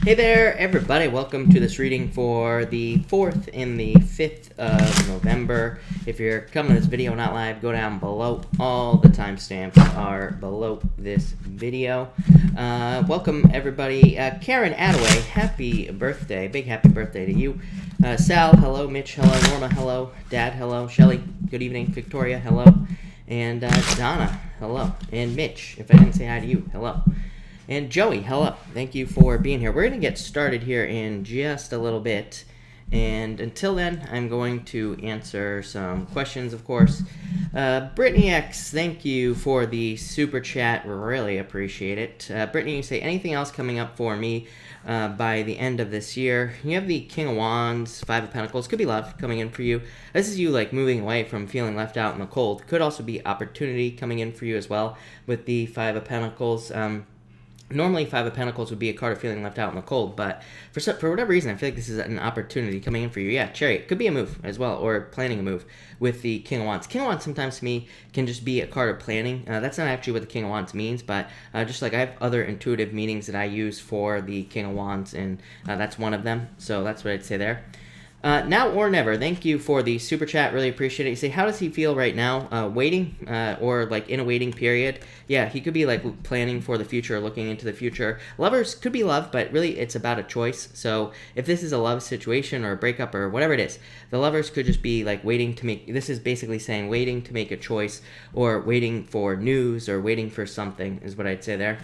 Hey there, everybody. Welcome to this reading for the 4th and the 5th of November. If you're coming to this video not live, go down below. All the timestamps are below this video. Welcome, everybody. Karen Attaway, happy birthday. Big happy birthday to you. Sal, hello. Mitch, hello. Norma, hello. Dad, hello. Shelly, good evening. Victoria, hello. And Donna, hello. And Mitch, if I didn't say hi to you, hello. And Joey, hello. Thank you for being here. We're going to get started here in just a little bit. And until then, I'm going to answer some questions, of course. Brittany X, thank you for the super chat. Really appreciate it. Brittany, you say, anything else coming up for me by the end of this year? You have the King of Wands, Five of Pentacles. Could be love coming in for you. This is you like moving away from feeling left out in the cold. Could also be opportunity coming in for you as well with the Five of Pentacles. Normally, Five of Pentacles would be a card of feeling left out in the cold, but for whatever reason, I feel like this is an opportunity coming in for you. Yeah, Chariot could be a move as well, or planning a move with the King of Wands. King of Wands sometimes to me can just be a card of planning. That's not actually what the King of Wands means, but just like I have other intuitive meanings that I use for the King of Wands, and that's one of them. So that's what I'd say there. Now or never, thank you for the super chat, really appreciate it. You say, how does he feel right now? Waiting, or like in a waiting period? Yeah, he could be like planning for the future, looking into the future. Lovers could be love, but really it's about a choice. So if this is a love situation or a breakup or whatever it is, the lovers could just be like waiting to make, this is basically saying waiting to make a choice, or waiting for news, or waiting for something is what I'd say there.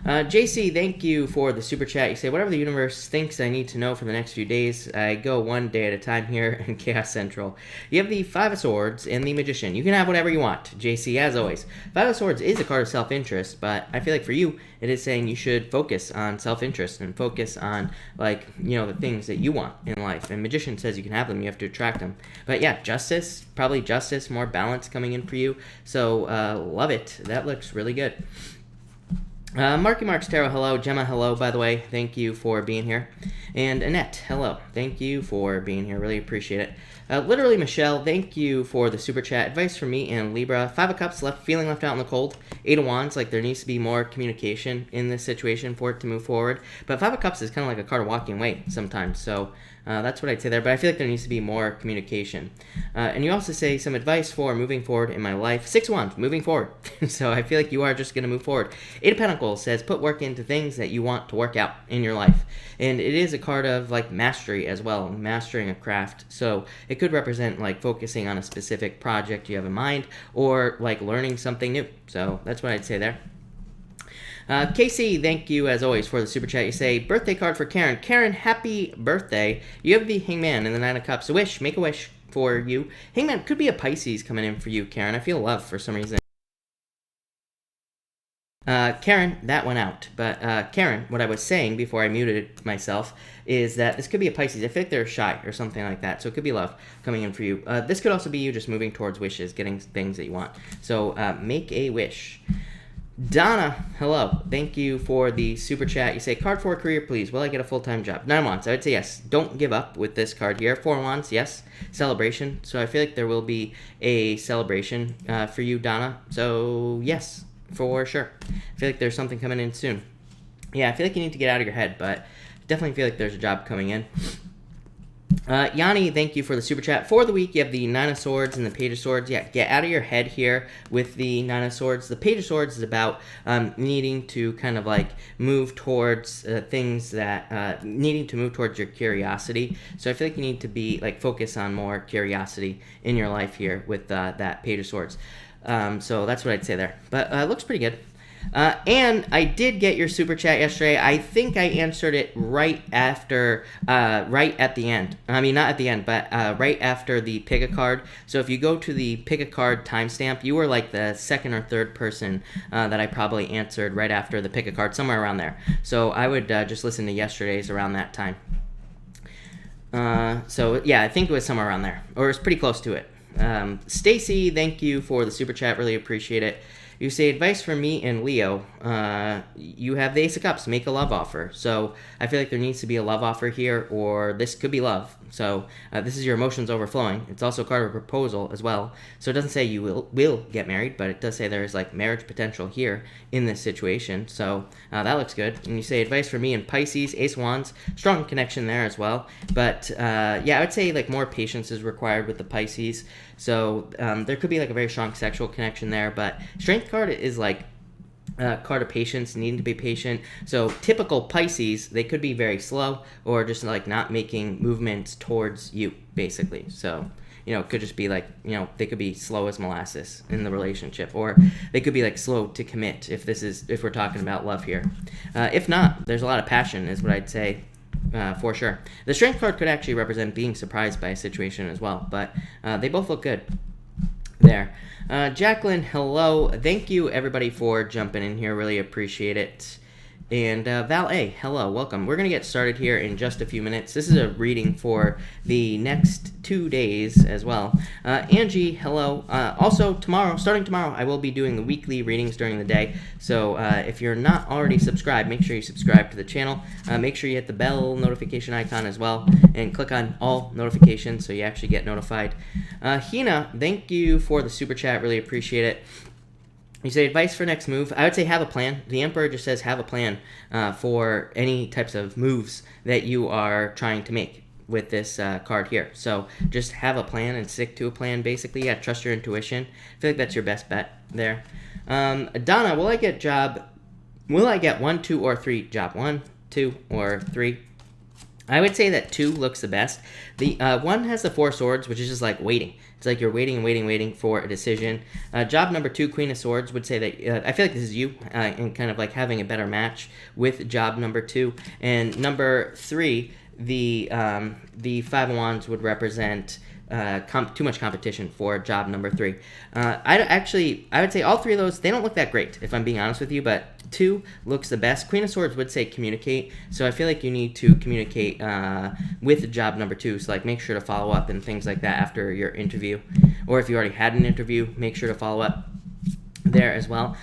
JC, thank you for the super chat. You say, whatever the universe thinks I need to know for the next few days, I go one day at a time here in Chaos Central. You have the Five of Swords and the Magician. You can have whatever you want, JC, as always. Five of Swords is a card of self-interest, but I feel like for you, it is saying you should focus on self-interest and focus on, like, you know, the things that you want in life. And Magician says you can have them, you have to attract them. But yeah, justice, probably justice, more balance coming in for you. So love it. That looks really good. Marky Marks Tarot, hello. Gemma, hello, by the way. Thank you for being here. And Annette, hello. Thank you for being here. Really appreciate it. Literally Michelle, thank you for the super chat. Advice for me and Libra. Five of Cups, feeling left out in the cold. Eight of Wands, like there needs to be more communication in this situation for it to move forward. But Five of Cups is kind of like a card of walking away sometimes. So that's what I'd say there. But I feel like there needs to be more communication. And you also say some advice for moving forward in my life. Six of Wands, moving forward. So I feel like you are just going to move forward. Eight of Pentacles says put work into things that you want to work out in your life. And it is a card of like mastery as well, mastering a craft. So it could represent like focusing on a specific project you have in mind, or like learning something new. So that's what I'd say there. Casey, thank you as always for the super chat. You say, birthday card for Karen. Karen, happy birthday. You have the Hangman and the Nine of Cups. A wish, make a wish for you. Hangman could be a Pisces coming in for you, Karen. I feel love for some reason. Karen, that went out. But Karen, what I was saying before I muted myself is that this could be a Pisces. I feel like they're shy or something like that. So it could be love coming in for you. This could also be you just moving towards wishes, getting things that you want. So make a wish. Donna, hello. Thank you for the super chat. You say, card for a career, please. Will I get a full-time job? Nine of Wands. I would say yes. Don't give up with this card here. Four of Wands, yes. Celebration. So I feel like there will be a celebration for you, Donna. So yes, for sure. I feel like there's something coming in soon. Yeah, I feel like you need to get out of your head, but definitely feel like there's a job coming in. Yanni, thank you for the super chat. For the week, you have the Nine of Swords and the Page of Swords. Yeah, get out of your head here with the Nine of Swords. The Page of Swords is about needing to kind of like move towards things that, needing to move towards your curiosity. So I feel like you need to be like focus on more curiosity in your life here with that Page of Swords. So that's what I'd say there. But it looks pretty good. And I did get your super chat yesterday. I think I answered it right after, right at the end. I mean, not at the end, but right after the pick a card. So if you go to the pick a card timestamp, you were like the second or third person that I probably answered right after the pick a card, somewhere around there. So I would just listen to yesterday's around that time. So yeah, I think it was somewhere around there, or it's pretty close to it. Stacy, thank you for the super chat. Really appreciate it. You say, advice for me and Leo. You have the Ace of Cups. Make a love offer. So I feel like there needs to be a love offer here, or this could be love. So this is your emotions overflowing. It's also a card of proposal as well. So it doesn't say you will get married, but it does say there's like marriage potential here in this situation. So that looks good. And you say advice for me in Pisces, Ace of Wands, strong connection there as well. But yeah, I would say like more patience is required with the Pisces. So there could be like a very strong sexual connection there, but strength card is like card of patience, needing to be patient. So typical Pisces, they could be very slow or just like not making movements towards you, basically. So, you know, it could just be like, you know, they could be slow as molasses in the relationship, or they could be like slow to commit if we're talking about love here. If not, there's a lot of passion is what I'd say. For sure. The strength card could actually represent being surprised by a situation as well, but they both look good there. Jacqueline, hello. Thank you, everybody, for jumping in here. Really appreciate it. And Val A, hello. Welcome. We're going to get started here in just a few minutes. This is a reading for the next 2 days as well. Angie, hello. Also, starting tomorrow, I will be doing the weekly readings during the day. So if you're not already subscribed, make sure you subscribe to the channel. Make sure you hit the bell notification icon as well and click on all notifications so you actually get notified. Hina, thank you for the super chat. Really appreciate it. You say advice for next move. I would say have a plan. The Emperor just says have a plan for any types of moves that you are trying to make with this card here. So just have a plan and stick to a plan, basically. Yeah, trust your intuition. I feel like that's your best bet there. Donna, will I get 1, 2, or 3 job? 1, 2, or 3? I would say that 2 looks the best. The 1 has the 4 swords, which is just like waiting. It's like you're waiting and waiting for a decision. Job number 2, Queen of Swords, would say that I feel like this is you and kind of like having a better match with job number 2. And number 3, the 5 of Wands would represent too much competition for job number 3. I would say all 3 of those, they don't look that great, if I'm being honest with you, but 2 looks the best. Queen of Swords would say communicate, so I feel like you need to communicate with job number 2, so like make sure to follow up and things like that after your interview, or if you already had an interview, make sure to follow up there as well.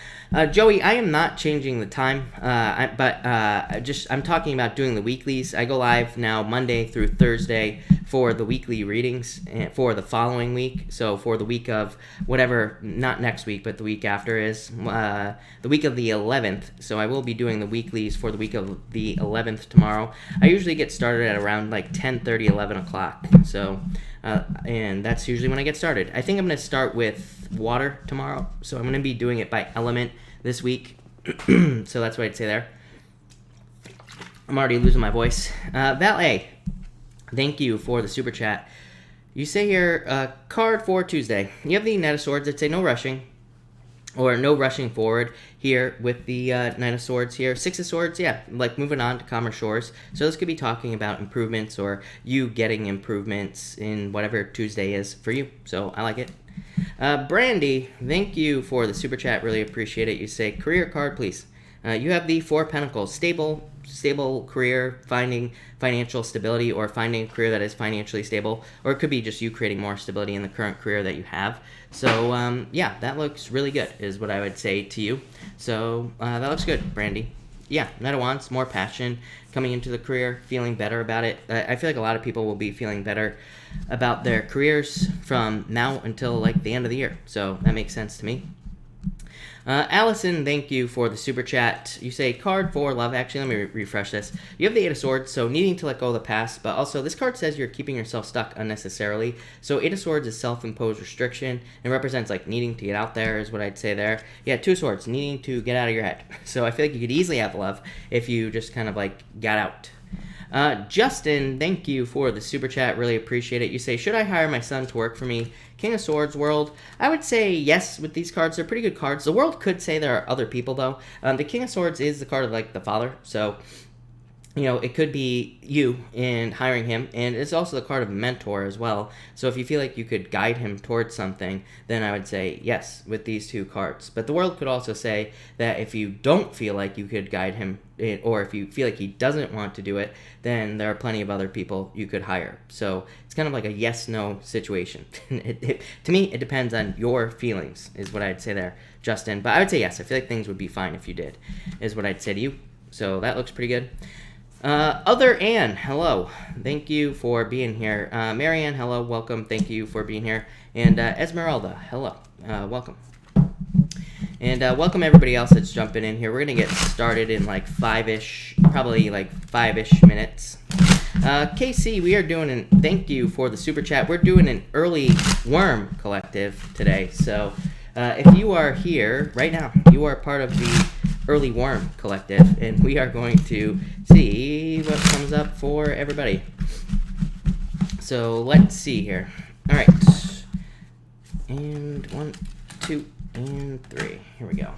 Joey, I am not changing the time, I'm talking about doing the weeklies. I go live now Monday through Thursday for the weekly readings for the following week. So for the week of whatever, not next week, but the week after is the week of the 11th. So I will be doing the weeklies for the week of the 11th tomorrow. I usually get started at around like 10:30, 11 o'clock. So and that's usually when I get started. I think I'm going to start with water tomorrow. So I'm going to be doing it by element this week. So that's what I'd say there. I'm already losing my voice. Valet, thank you for the super chat. You say here, card for Tuesday. You have the Knight of Swords. I'd say no rushing. Or no rushing forward here with the Knight of Swords here. 6 of Swords, yeah, like moving on to calmer shores. So this could be talking about improvements or you getting improvements in whatever Tuesday is for you. So I like it. Brandy, thank you for the super chat. Really appreciate it. You say career card, please. You have the 4 of Pentacles. Stable career, finding financial stability, or finding a career that is financially stable, or it could be just you creating more stability in the current career that you have. So yeah, that looks really good is what I would say to you. So that looks good, Brandy. Yeah, Knight of Wands, more passion coming into the career, feeling better about it. I feel like a lot of people will be feeling better about their careers from now until like the end of the year. So that makes sense to me. Allison, thank you for the super chat. You say card for love. Actually, let me refresh this. You have the 8 of Swords, so needing to let go of the past, but also this card says you're keeping yourself stuck unnecessarily. So 8 of Swords is self-imposed restriction and represents like needing to get out there is what I'd say there. Yeah, 2 of Swords, needing to get out of your head. So I feel like you could easily have love if you just kind of like got out. Justin, thank you for the super chat. Really appreciate it. You say, should I hire my son to work for me? King of Swords, World. I would say yes with these cards. They're pretty good cards. The World could say there are other people, though. The King of Swords is the card of, like, the father. So, you know, it could be you in hiring him. And it's also the card of a mentor as well. So if you feel like you could guide him towards something, then I would say yes with these 2 cards. But the World could also say that if you don't feel like you could guide him, or if you feel like he doesn't want to do it, then there are plenty of other people you could hire. So it's kind of like a yes-no situation. To me, it depends on your feelings, is what I'd say there, Justin. But I would say yes. I feel like things would be fine if you did, is what I'd say to you. So that looks pretty good. Other Anne, hello. Thank you for being here. Marianne, hello. Welcome. Thank you for being here. And Esmeralda, hello. Welcome. And welcome everybody else that's jumping in here. We're going to get started in like probably like five-ish minutes. KC, we are doing thank you for the super chat. We're doing an early worm collective today. So if you are here right now, you are part of the early worm collective, and we are going to see what comes up for everybody. So let's see here. All right. And 1, 2, and 3. Here we go.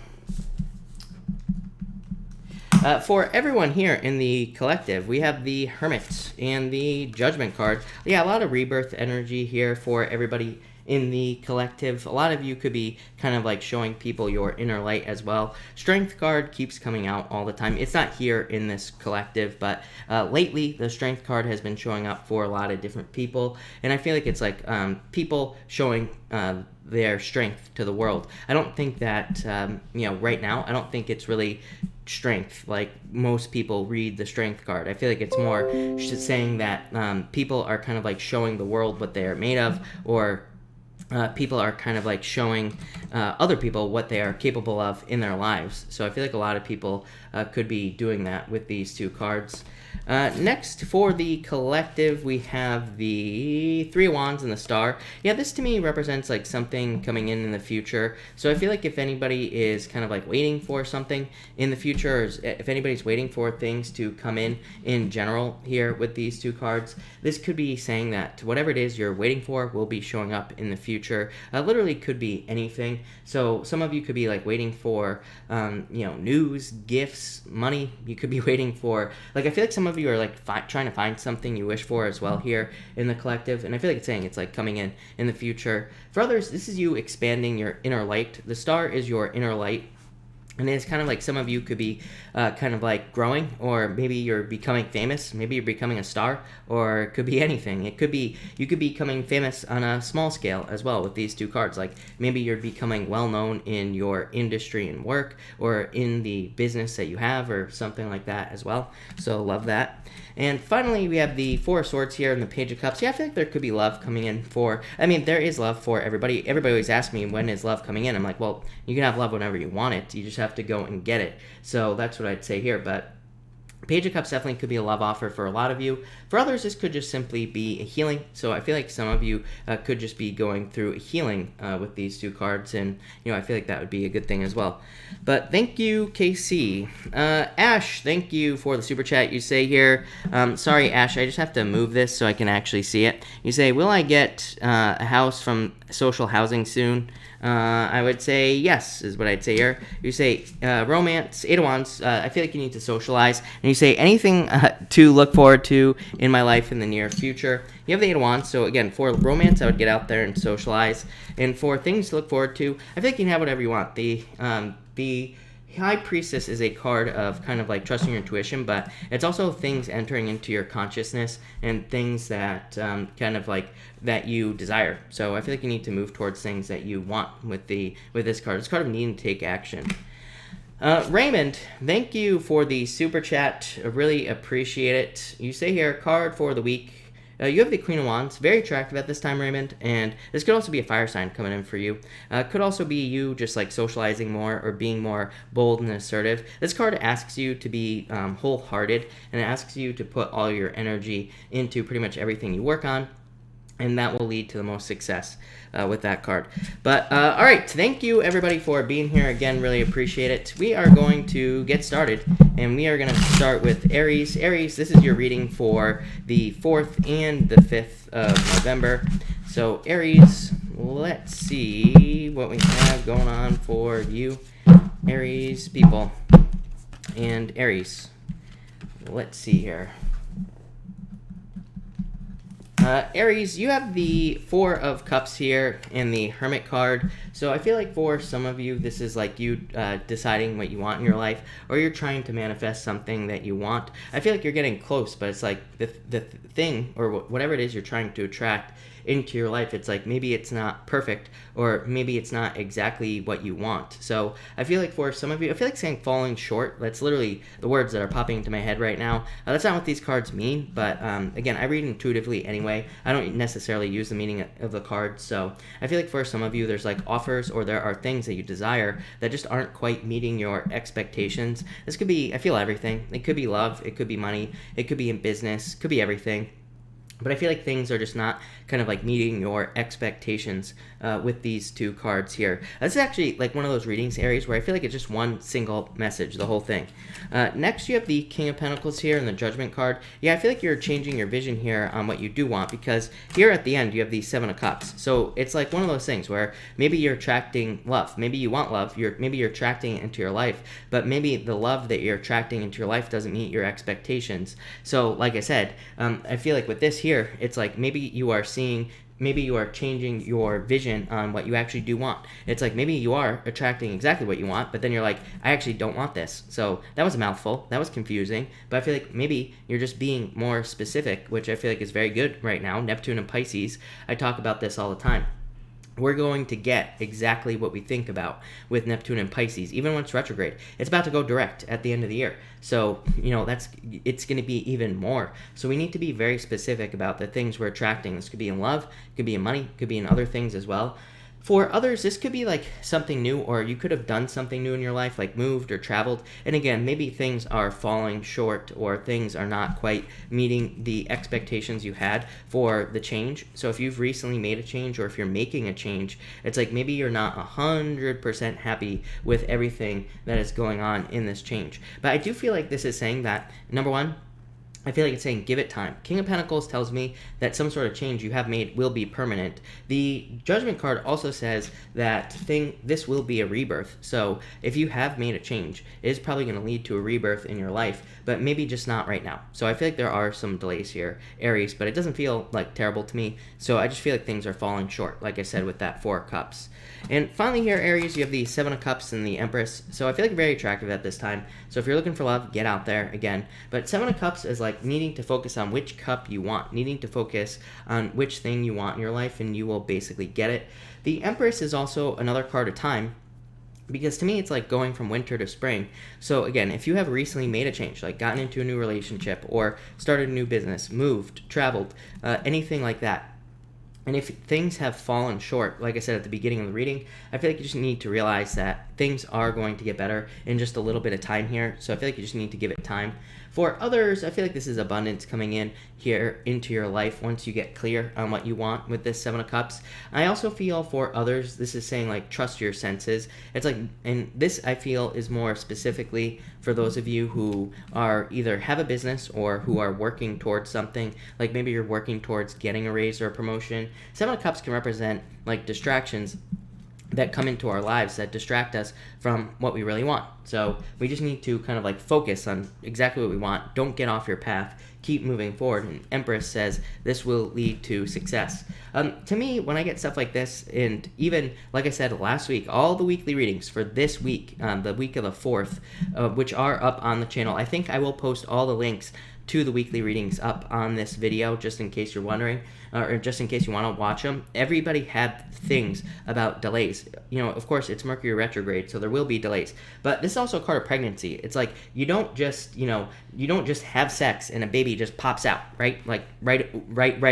For everyone here in the collective, we have the Hermit and the Judgment card. Yeah, a lot of rebirth energy here for everybody in the collective. A lot of you could be kind of like showing people your inner light as well. Strength card keeps coming out all the time. It's not here in this collective, but lately the Strength card has been showing up for a lot of different people, and I feel like it's like people showing their strength to the world. I don't think that right now I don't think it's really strength like most people read the Strength card. I feel like it's more just saying that people are kind of like showing the world what they are made of, or people are kind of like showing other people what they are capable of in their lives. So I feel like a lot of people could be doing that with these two cards. Next, for the collective, we have the Three of Wands and the Star. Yeah, this to me represents like something coming in the future. So I feel like if anybody is kind of like waiting for something in the future, or if anybody's waiting for things to come in general here with these two cards, this could be saying that whatever it is you're waiting for will be showing up in the future. Literally could be anything. So some of you could be like waiting for, news, gifts, money. You could be waiting for, like, I feel like some of you are like trying to find something you wish for as well here in the collective, and I feel like it's saying it's like coming in the future. For others, this is you expanding your inner light. The Star is your inner light, and it's kind of like some of you could be kind of like growing, or maybe you're becoming famous, maybe you're becoming a star, or it could be anything. It could be you could be becoming famous on a small scale as well with these two cards. Like maybe you're becoming well known in your industry and work, or in the business that you have, or something like that as well. So love that. And finally, we have the Four of Swords here and the Page of Cups. Yeah, I feel like there could be love coming in there is love for everybody. Everybody always asks me, when is love coming in? I'm like, well, you can have love whenever you want it. You just have to go and get it. So that's what I'd say here. But Page of Cups definitely could be a love offer for a lot of you. For others, this could just simply be a healing. So I feel like some of you could just be going through a healing with these two cards, and I feel like that would be a good thing as well. But thank you, KC. Ash, thank you for the super chat. You say here, sorry, Ash, I just have to move this so I can actually see it. You say, will I get a house from social housing soon? I would say yes, is what I'd say here. You say romance, Eight of Wands. I feel like you need to socialize. And you say anything to look forward to in my life in the near future. You have the Eight of Wands. So again, for romance, I would get out there and socialize. And for things to look forward to, I feel like you can have whatever you want. The High Priestess is a card of kind of like trusting your intuition, but it's also things entering into your consciousness and things that kind of like that you desire. So I feel like you need to move towards things that you want with this card. It's card of needing to take action. Raymond, thank you for the super chat. I really appreciate it. You say here, card for the week. You have the Queen of Wands, very attractive at this time, Raymond, and this could also be a fire sign coming in for you. Could also be you just like socializing more or being more bold and assertive. This card asks you to be wholehearted, and it asks you to put all your energy into pretty much everything you work on, and that will lead to the most success with that card. But all right, thank you everybody for being here again. Really appreciate it. We are going to get started, and we are going to start with Aries. Aries, this is your reading for the 4th and the 5th of November. So Aries, let's see what we have going on for you, Aries people. And Aries, let's see here. Aries, you have the Four of Cups here and the Hermit card. So I feel like for some of you, this is like you deciding what you want in your life, or you're trying to manifest something that you want. I feel like you're getting close, but it's like the thing or whatever it is you're trying to attract into your life, it's like maybe it's not perfect, or maybe it's not exactly what you want. So I feel like for some of you, I feel like saying falling short, that's literally the words that are popping into my head right now. That's not what these cards mean, but again, I read intuitively anyway. I don't necessarily use the meaning of the cards. So I feel like for some of you, there's like offers, or there are things that you desire that just aren't quite meeting your expectations. This could be, I feel, everything. It could be love, it could be money, it could be in business, it could be everything. But I feel like things are just not kind of like meeting your expectations with these two cards here. This is actually like one of those readings, Aries, where I feel like it's just one single message, the whole thing. Next, you have the King of Pentacles here and the Judgment card. Yeah, I feel like you're changing your vision here on what you do want, because here at the end, you have the Seven of Cups. So it's like one of those things where maybe you're attracting love. Maybe you want love. Maybe you're attracting it into your life, but maybe the love that you're attracting into your life doesn't meet your expectations. So like I said, I feel like with this here, it's like maybe you are changing your vision on what you actually do want. It's like maybe you are attracting exactly what you want, but then you're like, I actually don't want this. So that was a mouthful. That was confusing. But I feel like maybe you're just being more specific, which I feel like is very good right now. Neptune and Pisces, I talk about this all the time. We're going to get exactly what we think about with Neptune and Pisces, even when it's retrograde. It's about to go direct at the end of the year. So, it's going to be even more. So we need to be very specific about the things we're attracting. This could be in love, it could be in money, it could be in other things as well. For others, this could be like something new, or you could have done something new in your life, like moved or traveled. And again, maybe things are falling short, or things are not quite meeting the expectations you had for the change. So if you've recently made a change, or if you're making a change, it's like maybe you're not 100% happy with everything that is going on in this change. But I do feel like this is saying that, number one, I feel like it's saying give it time. King of Pentacles tells me that some sort of change you have made will be permanent. The Judgment card also says that this will be a rebirth. So if you have made a change, it is probably going to lead to a rebirth in your life, but maybe just not right now. So I feel like there are some delays here, Aries, but it doesn't feel like terrible to me. So I just feel like things are falling short, like I said, with that Four of Cups. And finally here, Aries, you have the Seven of Cups and the Empress. So I feel like very attractive at this time. So if you're looking for love, get out there again. But Seven of Cups is like needing to focus on which cup you want, needing to focus on which thing you want in your life, and you will basically get it. The Empress is also another card of time, because to me, it's like going from winter to spring. So again, if you have recently made a change, like gotten into a new relationship, or started a new business, moved, traveled, anything like that, and if things have fallen short, like I said at the beginning of the reading, I feel like you just need to realize that things are going to get better in just a little bit of time here. So I feel like you just need to give it time. For others, I feel like this is abundance coming in here into your life once you get clear on what you want with this Seven of Cups. I also feel for others, this is saying like trust your senses. It's like, and this I feel is more specifically for those of you who are either have a business or who are working towards something. Like maybe you're working towards getting a raise or a promotion. Seven of Cups can represent like distractions that come into our lives that distract us from what we really want. So we just need to kind of like focus on exactly what we want. Don't get off your path. Keep moving forward. And Empress says this will lead to success. To me, when I get stuff like this, and even like I said last week, all the weekly readings for this week, the week of the 4th, which are up on the channel, I think I will post all the links to the weekly readings up on this video, just in case you're wondering, or just in case you want to watch them. Everybody had things about delays. Of course, it's Mercury retrograde, so there will be delays. But this is also a card of pregnancy. It's like you don't just have sex and a baby just pops out, right? Like right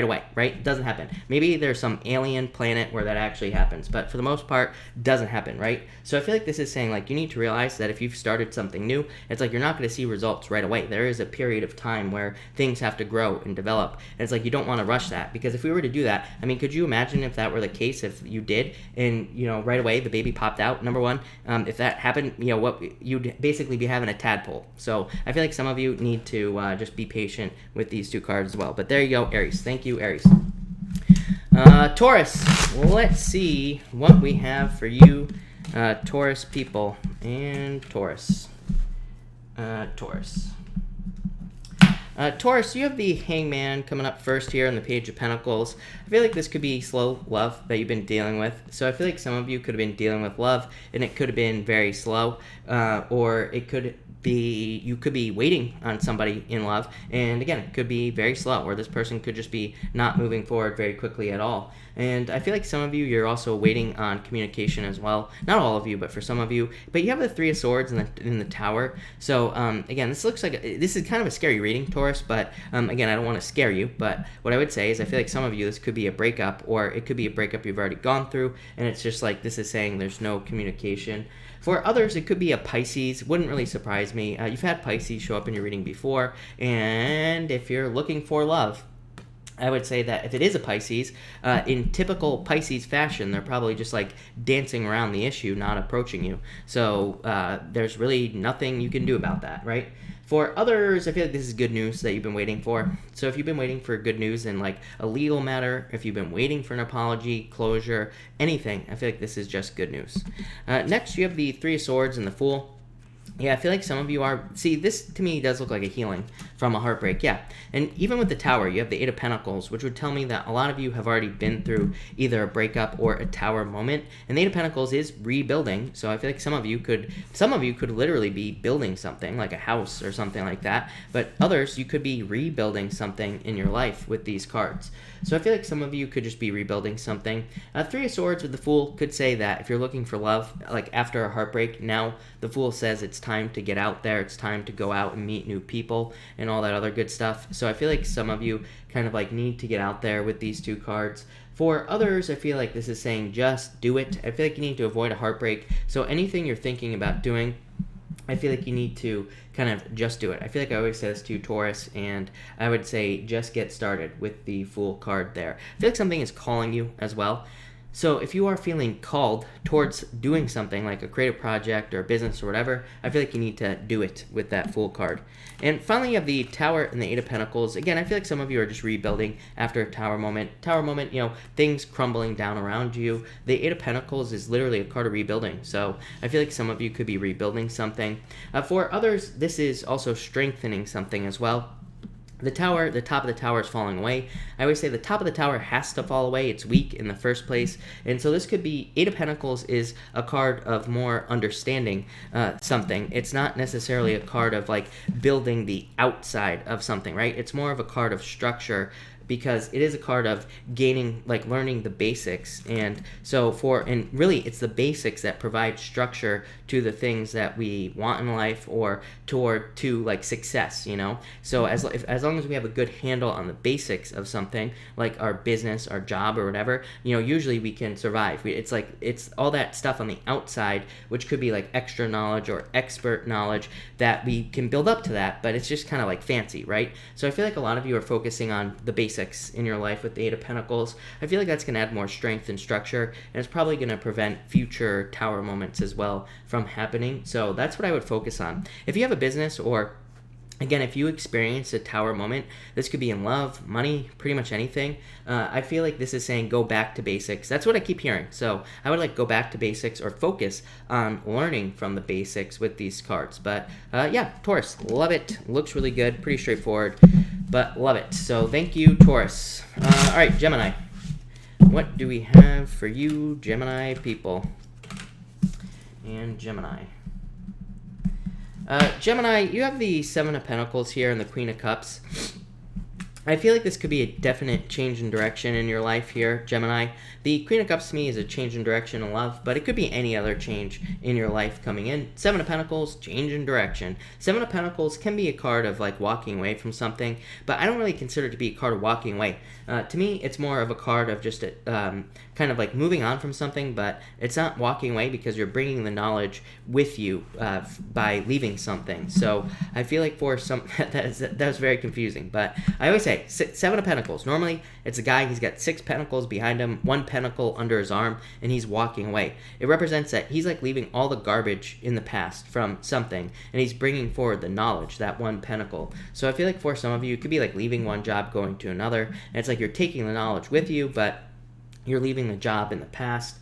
away, right? It doesn't happen. Maybe there's some alien planet where that actually happens, but for the most part, it doesn't happen, right? So I feel like this is saying like you need to realize that if you've started something new, it's like you're not going to see results right away. There is a period of time where things have to grow and develop, and it's like you don't want to rush that, because if we were to do that, I mean, could you imagine if that were the case, if you did and right away the baby popped out? Number one, if that happened, what you'd basically be having a tadpole. So I feel like some of you need to just be patient with these two cards as well. But there you go, Aries. Thank you, Aries. Taurus, let's see what we have for you, Taurus people, and Taurus. Taurus, you have the Hangman coming up first here on the Page of Pentacles. I feel like this could be slow love that you've been dealing with. So I feel like some of you could have been dealing with love, and it could have been very slow, or it could be, you could be waiting on somebody in love, and again, it could be very slow, or this person could just be not moving forward very quickly at all. And I feel like some of you, you're also waiting on communication as well. Not all of you, but for some of you. But you have the Three of Swords in the Tower. So again, this looks like, this is kind of a scary reading, Taurus, but again, I don't want to scare you, but what I would say is I feel like some of you, this could be a breakup, or it could be a breakup you've already gone through, and it's just like, this is saying there's no communication. For others, it could be a Pisces. Wouldn't really surprise me. You've had Pisces show up in your reading before, and if you're looking for love, I would say that if it is a Pisces, in typical Pisces fashion, they're probably just like dancing around the issue, not approaching you. So there's really nothing you can do about that, right? For others, I feel like this is good news that you've been waiting for. So if you've been waiting for good news in like a legal matter, if you've been waiting for an apology, closure, anything, I feel like this is just good news. Next, you have the Three of Swords and the Fool. Yeah, I feel like some of you are... See, this to me does look like a healing from a heartbreak, yeah. And even with the Tower, you have the Eight of Pentacles, which would tell me that a lot of you have already been through either a breakup or a Tower moment. And the Eight of Pentacles is rebuilding, so I feel like some of you could literally be building something, like a house or something like that. But others, you could be rebuilding something in your life with these cards. So I feel like some of you could just be rebuilding something. Three of Swords with the Fool could say that if you're looking for love, like after a heartbreak, now the Fool says it's time to get out there, it's time to go out and meet new people and all that other good stuff. So I feel like some of you kind of like need to get out there with these two cards. For others, I feel like this is saying just do it. I feel like you need to avoid a heartbreak. So anything you're thinking about doing, I feel like you need to kind of just do it. I feel like I always say this to Taurus, and I would say just get started with the Fool card there. I feel like something is calling you as well. So if you are feeling called towards doing something like a creative project or a business or whatever, I feel like you need to do it with that Fool card. And finally, you have the Tower and the Eight of Pentacles. Again, I feel like some of you are just rebuilding after a Tower moment. Tower moment, you know, things crumbling down around you. The Eight of Pentacles is literally a card of rebuilding. So I feel like some of you could be rebuilding something. For others, this is also strengthening something as well. The tower, the top of the tower is falling away. I always say the top of the tower has to fall away. It's weak in the first place. And so this could be, Eight of Pentacles is a card of more understanding something. It's not necessarily a card of like building the outside of something, right? It's more of a card of structure, because it is a card of gaining, like learning the basics. And so and really it's the basics that provide structure to the things that we want in life, or to like success, you know? So as long as we have a good handle on the basics of something, like our business, our job, or whatever, you know, usually we can survive. It's all that stuff on the outside, which could be like extra knowledge or expert knowledge, that we can build up to that, but it's just kind of like fancy, right? So I feel like a lot of you are focusing on the basics in your life with the Eight of Pentacles. I feel like that's going to add more strength and structure, and it's probably going to prevent future Tower moments as well from happening. So that's what I would focus on. If you have a business, or again, if you experience a Tower moment, this could be in love, money, pretty much anything. I feel like this is saying go back to basics. That's what I keep hearing. So I would like go back to basics, or focus on learning from the basics with these cards. But yeah, Taurus, love it. Looks really good. Pretty straightforward, but love it. So thank you, Taurus. All right, Gemini. What do we have for you, Gemini people? And Gemini. Gemini, you have the Seven of Pentacles here and the Queen of Cups. I feel like this could be a definite change in direction in your life here, Gemini. The Queen of Cups to me is a change in direction in love, but it could be any other change in your life coming in. Seven of Pentacles, change in direction. Seven of Pentacles can be a card of like walking away from something, but I don't really consider it to be a card of walking away. To me, it's more of a card of just kind of like moving on from something, but it's not walking away, because you're bringing the knowledge with you by leaving something. So I feel like for some, that was very confusing, but I always say Seven of Pentacles. Normally, it's a guy, he's got 6 pentacles behind him, 1 pentacle under his arm, and he's walking away. It represents that he's like leaving all the garbage in the past from something, and he's bringing forward the knowledge, that 1 pentacle. So I feel like for some of you, it could be like leaving one job, going to another, and it's like you're taking the knowledge with you, but you're leaving the job in the past.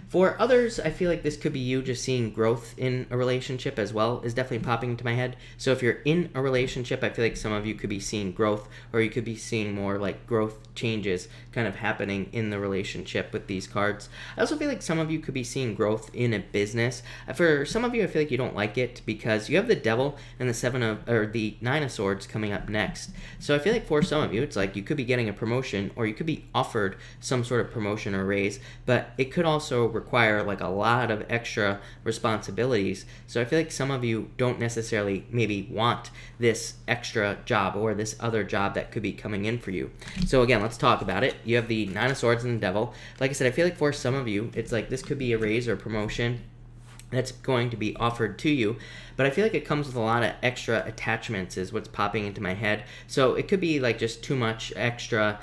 For others, I feel like this could be you just seeing growth in a relationship as well, is definitely popping into my head. So if you're in a relationship, I feel like some of you could be seeing growth, or you could be seeing more like growth changes kind of happening in the relationship with these cards. I also feel like some of you could be seeing growth in a business. For some of you, I feel like you don't like it because you have the Devil and the Nine of Swords coming up next. So I feel like for some of you, it's like you could be getting a promotion, or you could be offered some sort of promotion or raise, but it could also require like a lot of extra responsibilities. So I feel like some of you don't necessarily maybe want this extra job or this other job that could be coming in for you. So again, let's talk about it. You have the Nine of Swords and the Devil. Like I said, I feel like for some of you, it's like this could be a raise or promotion that's going to be offered to you, but I feel like it comes with a lot of extra attachments is what's popping into my head. So it could be like just too much extra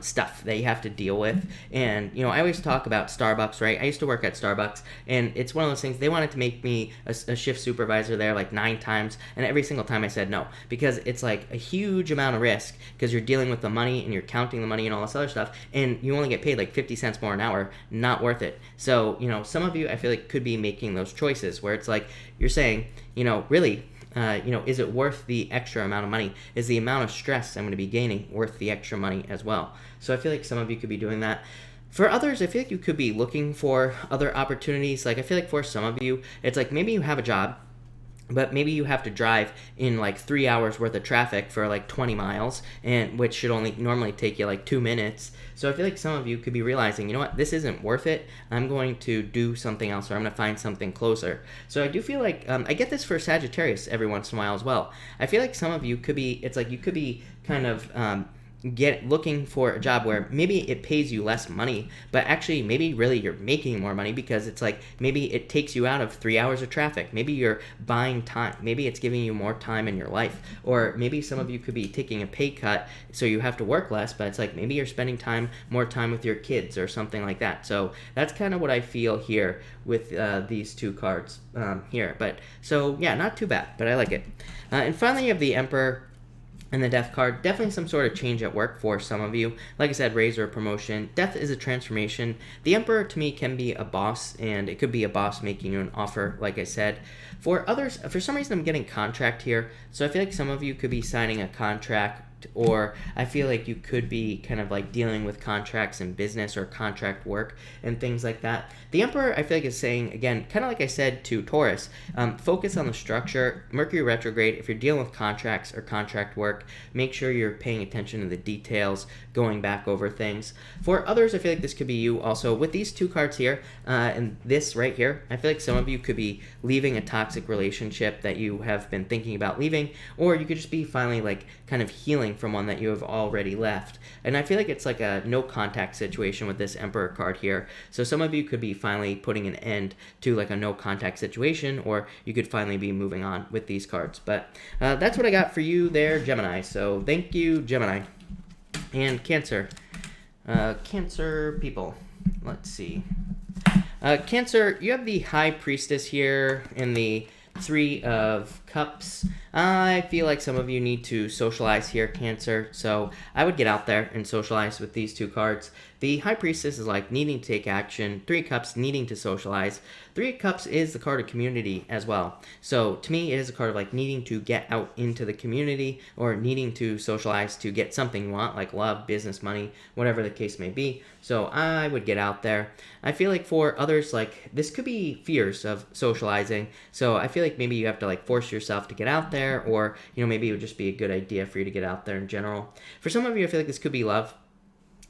stuff that you have to deal with. And you know, I always talk about Starbucks, right? I used to work at Starbucks, and it's one of those things, they wanted to make me a shift supervisor there like 9 times, and every single time I said no, because it's like a huge amount of risk, because you're dealing with the money and you're counting the money and all this other stuff, and you only get paid like 50 cents more an hour. Not worth it. So you know, some of you I feel like could be making those choices where it's like you're saying, you know, really, is it worth the extra amount of money? Is the amount of stress I'm going to be gaining worth the extra money as well? So I feel like some of you could be doing that. For others, I feel like you could be looking for other opportunities. Like I feel like for some of you, it's like maybe you have a job, but maybe you have to drive in like 3 hours worth of traffic for like 20 miles, and which should only normally take you like 2 minutes. So I feel like some of you could be realizing, you know what, this isn't worth it. I'm going to do something else, or I'm going to find something closer. So I do feel like, I get this for Sagittarius every once in a while as well. I feel like some of you could be, it's like you could be kind of, looking for a job where maybe it pays you less money, but actually maybe really you're making more money, because it's like maybe it takes you out of 3 hours of traffic. Maybe you're buying time. Maybe it's giving you more time in your life. Or maybe some of you could be taking a pay cut, so you have to work less, but it's like maybe you're spending more time with your kids or something like that. So that's kind of what I feel here with these two cards here. But so yeah, not too bad, but I like it. And finally, you have the Emperor and the Death card. Definitely some sort of change at work for some of you. Like I said, raise or promotion. Death is a transformation. The Emperor to me can be a boss, and it could be a boss making you an offer, like I said. For others, for some reason I'm getting contract here. So I feel like some of you could be signing a contract, or I feel like you could be kind of like dealing with contracts in business or contract work and things like that. The Emperor, I feel like, is saying, again, kind of like I said to Taurus, focus on the structure. Mercury retrograde, if you're dealing with contracts or contract work, make sure you're paying attention to the details, going back over things. For others, I feel like this could be you also. With these two cards here, and this right here, I feel like some of you could be leaving a toxic relationship that you have been thinking about leaving, or you could just be finally like kind of healing from one that you have already left. And I feel like it's like a no contact situation with this Emperor card here. So some of you could be finally putting an end to like a no contact situation, or you could finally be moving on with these cards. But that's what I got for you there, Gemini. So thank you, Gemini. And Cancer. Cancer people. Let's see. Cancer, you have the High Priestess here in the Three of Cups. I feel like some of you need to socialize here, Cancer. So I would get out there and socialize with these two cards. The High Priestess is like needing to take action. 3 Cups needing to socialize. 3 Cups is the card of community as well. So to me, it is a card of like needing to get out into the community, or needing to socialize to get something you want, like love, business, money, whatever the case may be. So I would get out there. I feel like for others, like this could be fears of socializing. So I feel like maybe you have to like force yourself to get out there, or maybe it would just be a good idea for you to get out there in general. For some of you, I feel like this could be love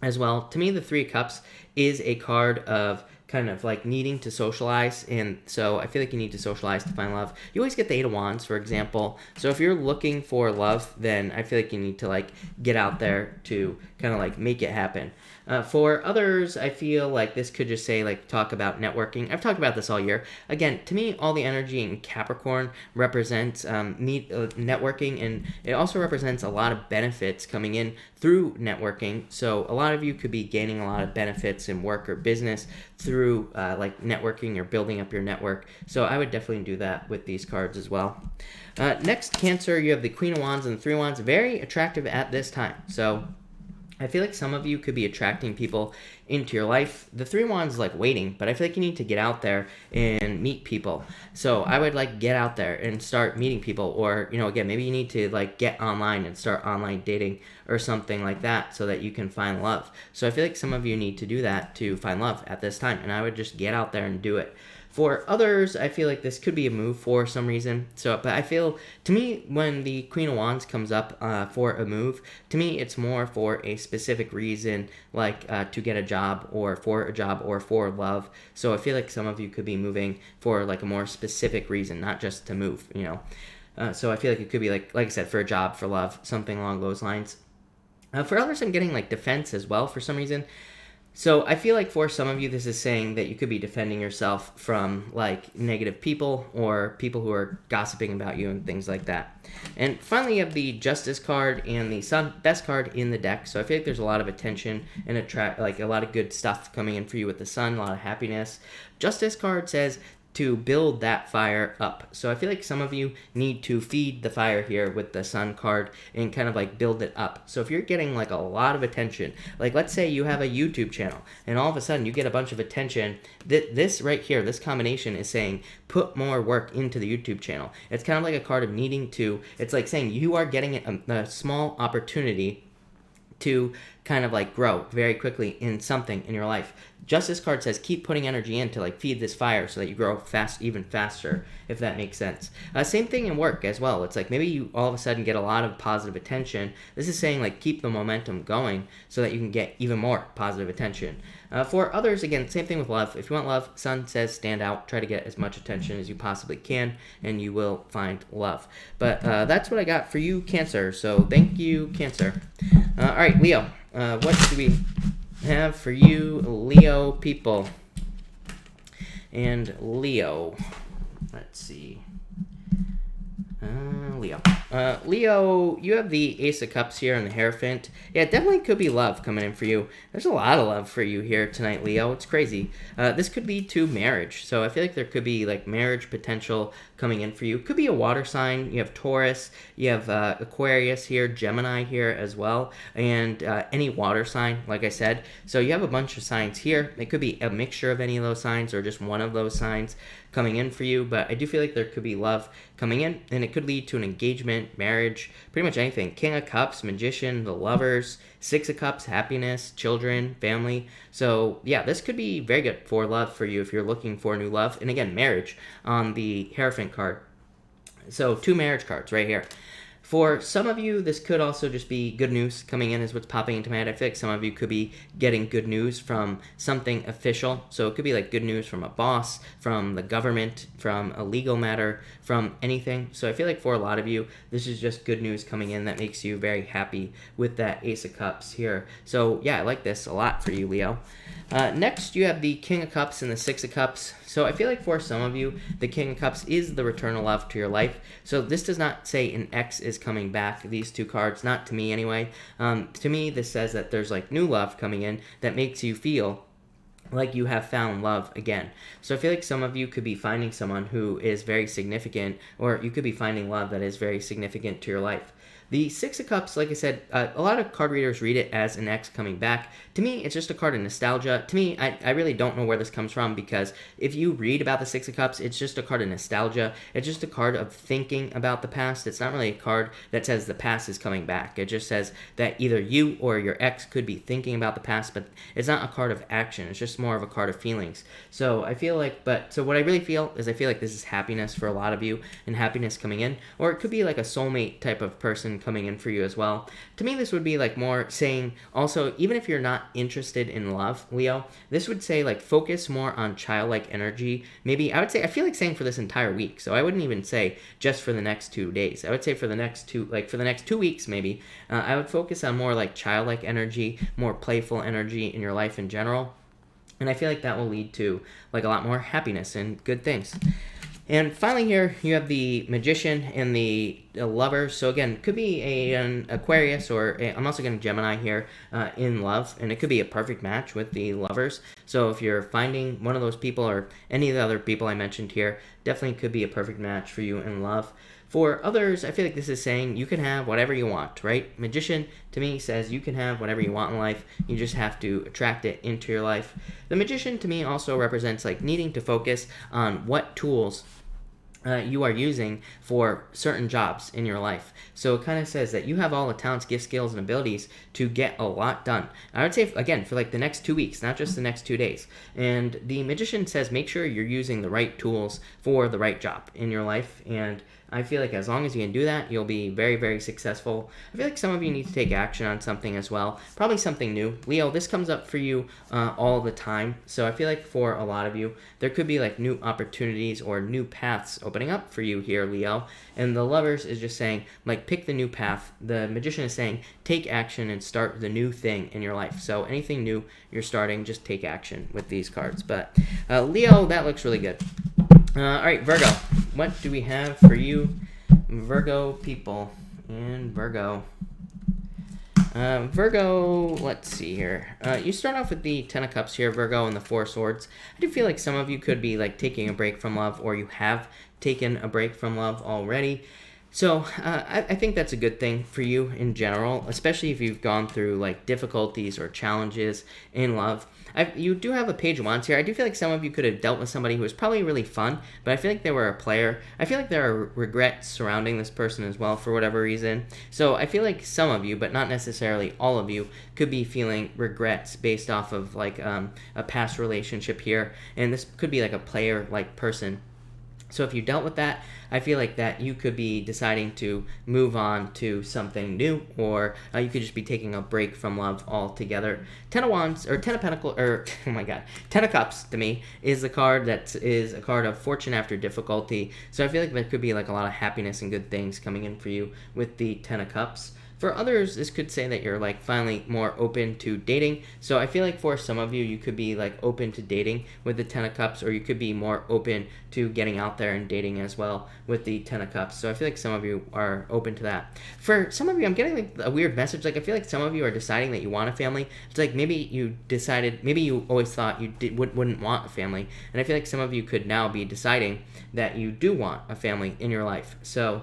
as well. To me, the 3 Cups is a card of kind of like needing to socialize, and so I feel like you need to socialize to find love. You always get the 8 of Wands, for example. So if you're looking for love, then I feel like you need to like get out there to kind of like make it happen. For others, I feel like this could just say like talk about networking. I've talked about this all year. Again, to me, all the energy in Capricorn represents networking, and it also represents a lot of benefits coming in through networking. So a lot of you could be gaining a lot of benefits in work or business through like networking or building up your network. So I would definitely do that with these cards as well. Next, Cancer, you have the Queen of Wands and the 3 of Wands. Very attractive at this time. So I feel like some of you could be attracting people into your life. The Three of Wands is like waiting, but I feel like you need to get out there and meet people. So I would like get out there and start meeting people, or, you know, again, maybe you need to like get online and start online dating or something like that so that you can find love. So I feel like some of you need to do that to find love at this time, and I would just get out there and do it. For others, I feel like this could be a move for some reason. So, but I feel, to me, when the Queen of Wands comes up for a move, to me, it's more for a specific reason, like to get a job or for love. So I feel like some of you could be moving for like a more specific reason, not just to move, you know. So I feel like it could be like I said, for a job, for love, something along those lines. For others, I'm getting like defense as well for some reason. So I feel like for some of you, this is saying that you could be defending yourself from like negative people or people who are gossiping about you and things like that. And finally, you have the Justice card and the Sun, best card in the deck. So I feel like there's a lot of attention and like a lot of good stuff coming in for you with the Sun, a lot of happiness. Justice card says to build that fire up. So I feel like some of you need to feed the fire here with the Sun card and kind of like build it up. So if you're getting like a lot of attention, like let's say you have a YouTube channel and all of a sudden you get a bunch of attention, this right here, this combination is saying put more work into the YouTube channel. It's kind of like a card of needing to, it's like saying you are getting a small opportunity to kind of like grow very quickly in something in your life. Justice card says keep putting energy in to like feed this fire so that you grow even faster, if that makes sense. Same thing in work as well. It's like maybe you all of a sudden get a lot of positive attention. This is saying like keep the momentum going so that you can get even more positive attention. For others, again, same thing with love. If you want love, Sun says stand out, try to get as much attention as you possibly can, and you will find love. But that's what I got for you, Cancer. So thank you, Cancer. All right, Leo. What do we have for you, Leo people? And Leo, let's see. Leo, you have the Ace of Cups here and the Hierophant. Yeah, it definitely could be love coming in for you. There's a lot of love for you here tonight, Leo. It's crazy. This could be to marriage. So I feel like there could be like marriage potential coming in for you. Could be a water sign. You have Taurus. You have Aquarius here, Gemini here as well, and any water sign, like I said. So you have a bunch of signs here. It could be a mixture of any of those signs or just one of those signs coming in for you, but I do feel like there could be love coming in, and it could lead to an engagement, marriage, pretty much anything. King of Cups, Magician, the Lovers, Six of Cups, happiness, children, family. So yeah, this could be very good for love for you if you're looking for new love. And again, marriage on the Hierophant card. So 2 marriage cards right here. For some of you, this could also just be good news coming in is what's popping into my head. I feel like some of you could be getting good news from something official. So it could be like good news from a boss, from the government, from a legal matter, from anything. So I feel like for a lot of you, this is just good news coming in that makes you very happy with that Ace of Cups here. So yeah, I like this a lot for you, Leo. Next, you have the King of Cups and the Six of Cups. So I feel like for some of you, the King of Cups is the return of love to your life. So this does not say an ex is coming back, these 2 cards, not to me anyway. To me, this says that there's like new love coming in that makes you feel like you have found love again. So I feel like some of you could be finding someone who is very significant, or you could be finding love that is very significant to your life. The Six of Cups, like I said, a lot of card readers read it as an ex coming back. To me, it's just a card of nostalgia. To me, I really don't know where this comes from, because if you read about the Six of Cups, it's just a card of nostalgia. It's just a card of thinking about the past. It's not really a card that says the past is coming back. It just says that either you or your ex could be thinking about the past, but it's not a card of action. It's just more of a card of feelings. So I feel like, so what I really feel is I feel like this is happiness for a lot of you, and happiness coming in, or it could be like a soulmate type of person coming in for you as well. To me, this would be like more saying also, even if you're not interested in love, Leo, this would say like focus more on childlike energy. Maybe I would say, I feel like saying for this entire week. So I wouldn't even say just for the next 2 days. I would say for the next 2 weeks maybe, I would focus on more like childlike energy, more playful energy in your life in general. And I feel like that will lead to like a lot more happiness and good things. And finally here, you have the Magician and the lovers. So again, could be an Aquarius, or I'm also getting Gemini here in love, and it could be a perfect match with the lovers. So if you're finding one of those people or any of the other people I mentioned here, definitely could be a perfect match for you in love. For others, I feel like this is saying you can have whatever you want, right? Magician, to me, says you can have whatever you want in life. You just have to attract it into your life. The Magician, to me, also represents like needing to focus on what tools you are using for certain jobs in your life. So it kind of says that you have all the talents, gifts, skills, and abilities to get a lot done. I would say, again, for like the next 2 weeks, not just the next 2 days. And the Magician says make sure you're using the right tools for the right job in your life. And I feel like as long as you can do that, you'll be very, very successful. I feel like some of you need to take action on something as well. Probably something new. Leo, this comes up for you all the time. So I feel like for a lot of you, there could be like new opportunities or new paths opening up for you here, Leo. And the Lovers is just saying, like, pick the new path. The Magician is saying, take action and start the new thing in your life. So anything new you're starting, just take action with these cards. But Leo, that looks really good. All right, Virgo, what do we have for you, Virgo people and Virgo? Virgo, let's see here. You start off with the Ten of Cups here, Virgo, and the Four of Swords. I do feel like some of you could be like taking a break from love, or you have taken a break from love already. So I think that's a good thing for you in general, especially if you've gone through like difficulties or challenges in love. You do have a Page of Wands here. I do feel like some of you could have dealt with somebody who was probably really fun, but I feel like they were a player. I feel like there are regrets surrounding this person as well for whatever reason. So I feel like some of you, but not necessarily all of you, could be feeling regrets based off of like a past relationship here. And this could be like a player-like person. So if you dealt with that, I feel like that you could be deciding to move on to something new, or you could just be taking a break from love altogether. Ten of Wands, or Ten of Pentacles, or oh my God, Ten of Cups to me is the card that is a card of fortune after difficulty. So I feel like there could be like a lot of happiness and good things coming in for you with the Ten of Cups. For others, this could say that you're like finally more open to dating. So I feel like for some of you, you could be like open to dating with the Ten of Cups, or you could be more open to getting out there and dating as well with the Ten of Cups. So I feel like some of you are open to that. For some of you, I'm getting like a weird message. Like I feel like some of you are deciding that you want a family. It's like maybe you decided, maybe you always thought you wouldn't want a family. And I feel like some of you could now be deciding that you do want a family in your life. So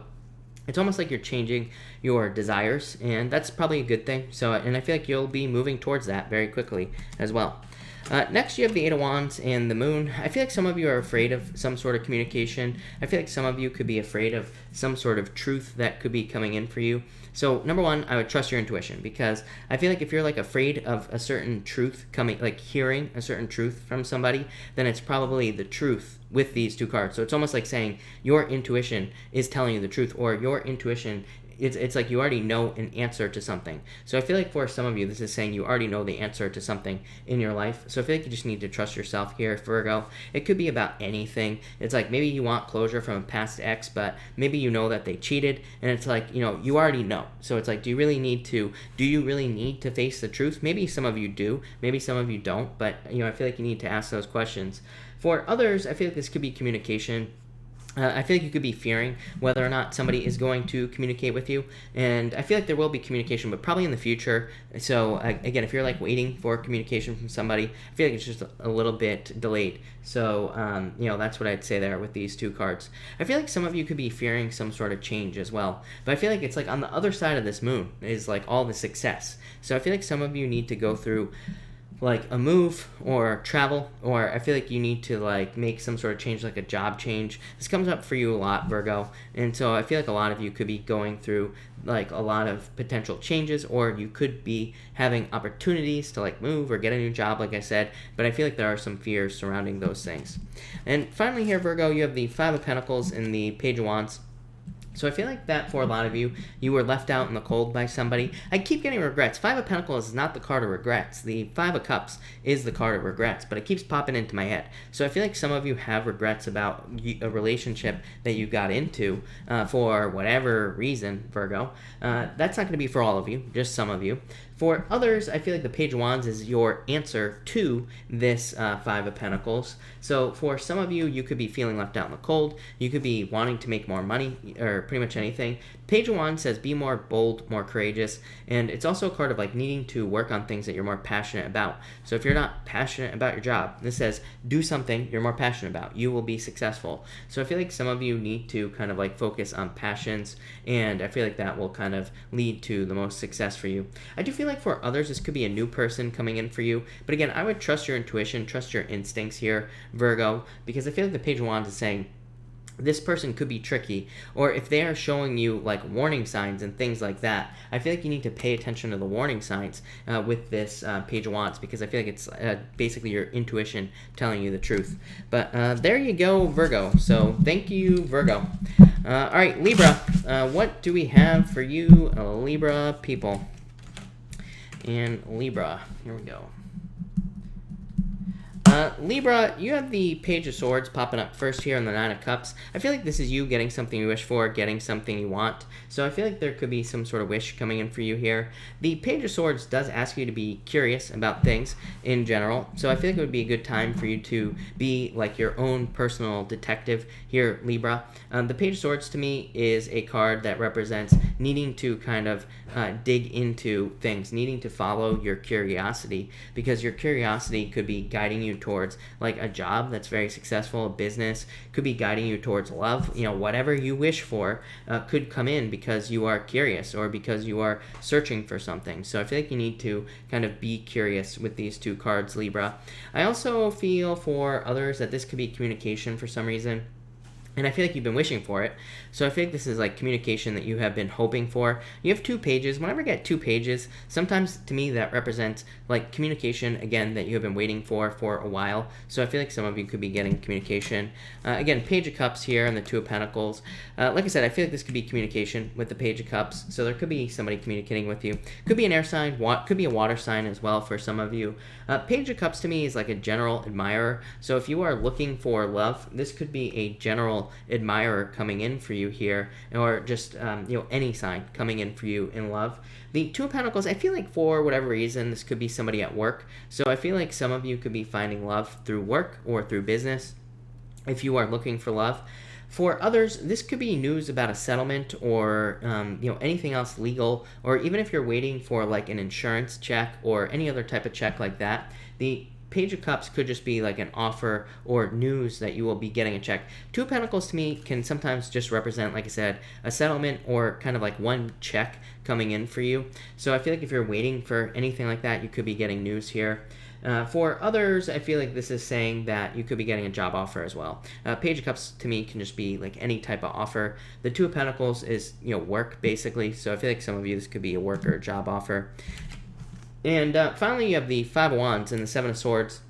it's almost like you're changing your desires, and that's probably a good thing. So, and I feel like you'll be moving towards that very quickly as well. Next, you have the Eight of Wands and the Moon. I feel like some of you are afraid of some sort of communication. I feel like some of you could be afraid of some sort of truth that could be coming in for you. So, number one, I would trust your intuition, because I feel like if you're like afraid of a certain truth coming, like hearing a certain truth from somebody, then it's probably the truth with these two cards. So it's almost like saying your intuition is telling you the truth, or your intuition, it's like you already know an answer to something. So I feel like for some of you, this is saying you already know the answer to something in your life. So I feel like you just need to trust yourself here, Virgo. It could be about anything. It's like maybe you want closure from a past ex, but maybe you know that they cheated, and it's like, you know, you already know. So it's like, do you really need to face the truth? Maybe some of you do, maybe some of you don't, but you know, I feel like you need to ask those questions. For others, I feel like this could be communication. I feel like you could be fearing whether or not somebody is going to communicate with you, and I feel like there will be communication, but probably in the future. So again, if you're like waiting for communication from somebody, I feel like it's just a little bit delayed. So you know, that's what I'd say there with these two cards. I feel like some of you could be fearing some sort of change as well, but I feel like it's like on the other side of this moon is like all the success. So I feel like some of you need to go through like a move or travel, or I feel like you need to like make some sort of change, like a job change. This comes up for you a lot, Virgo, and so I feel like a lot of you could be going through like a lot of potential changes, or you could be having opportunities to like move or get a new job, like I said, but I feel like there are some fears surrounding those things. And finally here, Virgo, you have the Five of Pentacles and the Page of Wands. So I feel like that for a lot of you, you were left out in the cold by somebody. I keep getting regrets. Five of Pentacles is not the card of regrets. The Five of Cups is the card of regrets, but it keeps popping into my head. So I feel like some of you have regrets about a relationship that you got into for whatever reason, Virgo. That's not going to be for all of you, just some of you. For others, I feel like the Page of Wands is your answer to this Five of Pentacles. So for some of you, you could be feeling left out in the cold. You could be wanting to make more money, or pretty much anything. Page of Wands says be more bold, more courageous, and it's also a card of like needing to work on things that you're more passionate about. So if you're not passionate about your job, this says do something you're more passionate about. You will be successful. So I feel like some of you need to kind of like focus on passions, and I feel like that will kind of lead to the most success for you. I do feel like for others, this could be a new person coming in for you, but again, I would trust your intuition, trust your instincts here, Virgo, because I feel like the Page of Wands is saying this person could be tricky, or if they are showing you like warning signs and things like that, I feel like you need to pay attention to the warning signs with this Page of Wands, because I feel like it's basically your intuition telling you the truth. But there you go, Virgo. So thank you, Virgo. All right, Libra, what do we have for you, Libra people? And Libra, here we go. Libra, you have the Page of Swords popping up first here on the Nine of Cups. I feel like this is you getting something you wish for, getting something you want. So I feel like there could be some sort of wish coming in for you here. The Page of Swords does ask you to be curious about things in general. So I feel like it would be a good time for you to be like your own personal detective here, Libra. The Page of Swords to me is a card that represents needing to kind of dig into things, needing to follow your curiosity, because your curiosity could be guiding you towards like a job that's very successful, a business, could be guiding you towards love. You know, whatever you wish for could come in because you are curious or because you are searching for something. So I feel like you need to kind of be curious with these two cards, Libra. I also feel for others that this could be communication for some reason. And I feel like you've been wishing for it. So I feel like this is like communication that you have been hoping for. You have 2 pages. Whenever I get 2 pages, sometimes to me that represents like communication, again, that you have been waiting for a while. So I feel like some of you could be getting communication. Again, Page of Cups here and the Two of Pentacles. Like I said, I feel like this could be communication with the Page of Cups. So there could be somebody communicating with you. Could be an air sign, could be a water sign as well for some of you. Page of Cups to me is like a general admirer. So if you are looking for love, this could be a general admirer coming in for you here, or just any sign coming in for you in love. The Two of Pentacles, I feel like for whatever reason this could be somebody at work. So I feel like some of you could be finding love through work or through business if you are looking for love. For others, this could be news about a settlement or anything else legal, or even if you're waiting for like an insurance check or any other type of check like that. The Page of Cups could just be like an offer or news that you will be getting a check. Two of Pentacles to me can sometimes just represent, like I said, a settlement or kind of like one check coming in for you. So I feel like if you're waiting for anything like that, you could be getting news here. For others, I feel like this is saying that you could be getting a job offer as well. Page of Cups to me can just be like any type of offer. The Two of Pentacles is work basically. So I feel like some of you this could be a work or a job offer. And finally, you have the Five of Wands and the Seven of Swords.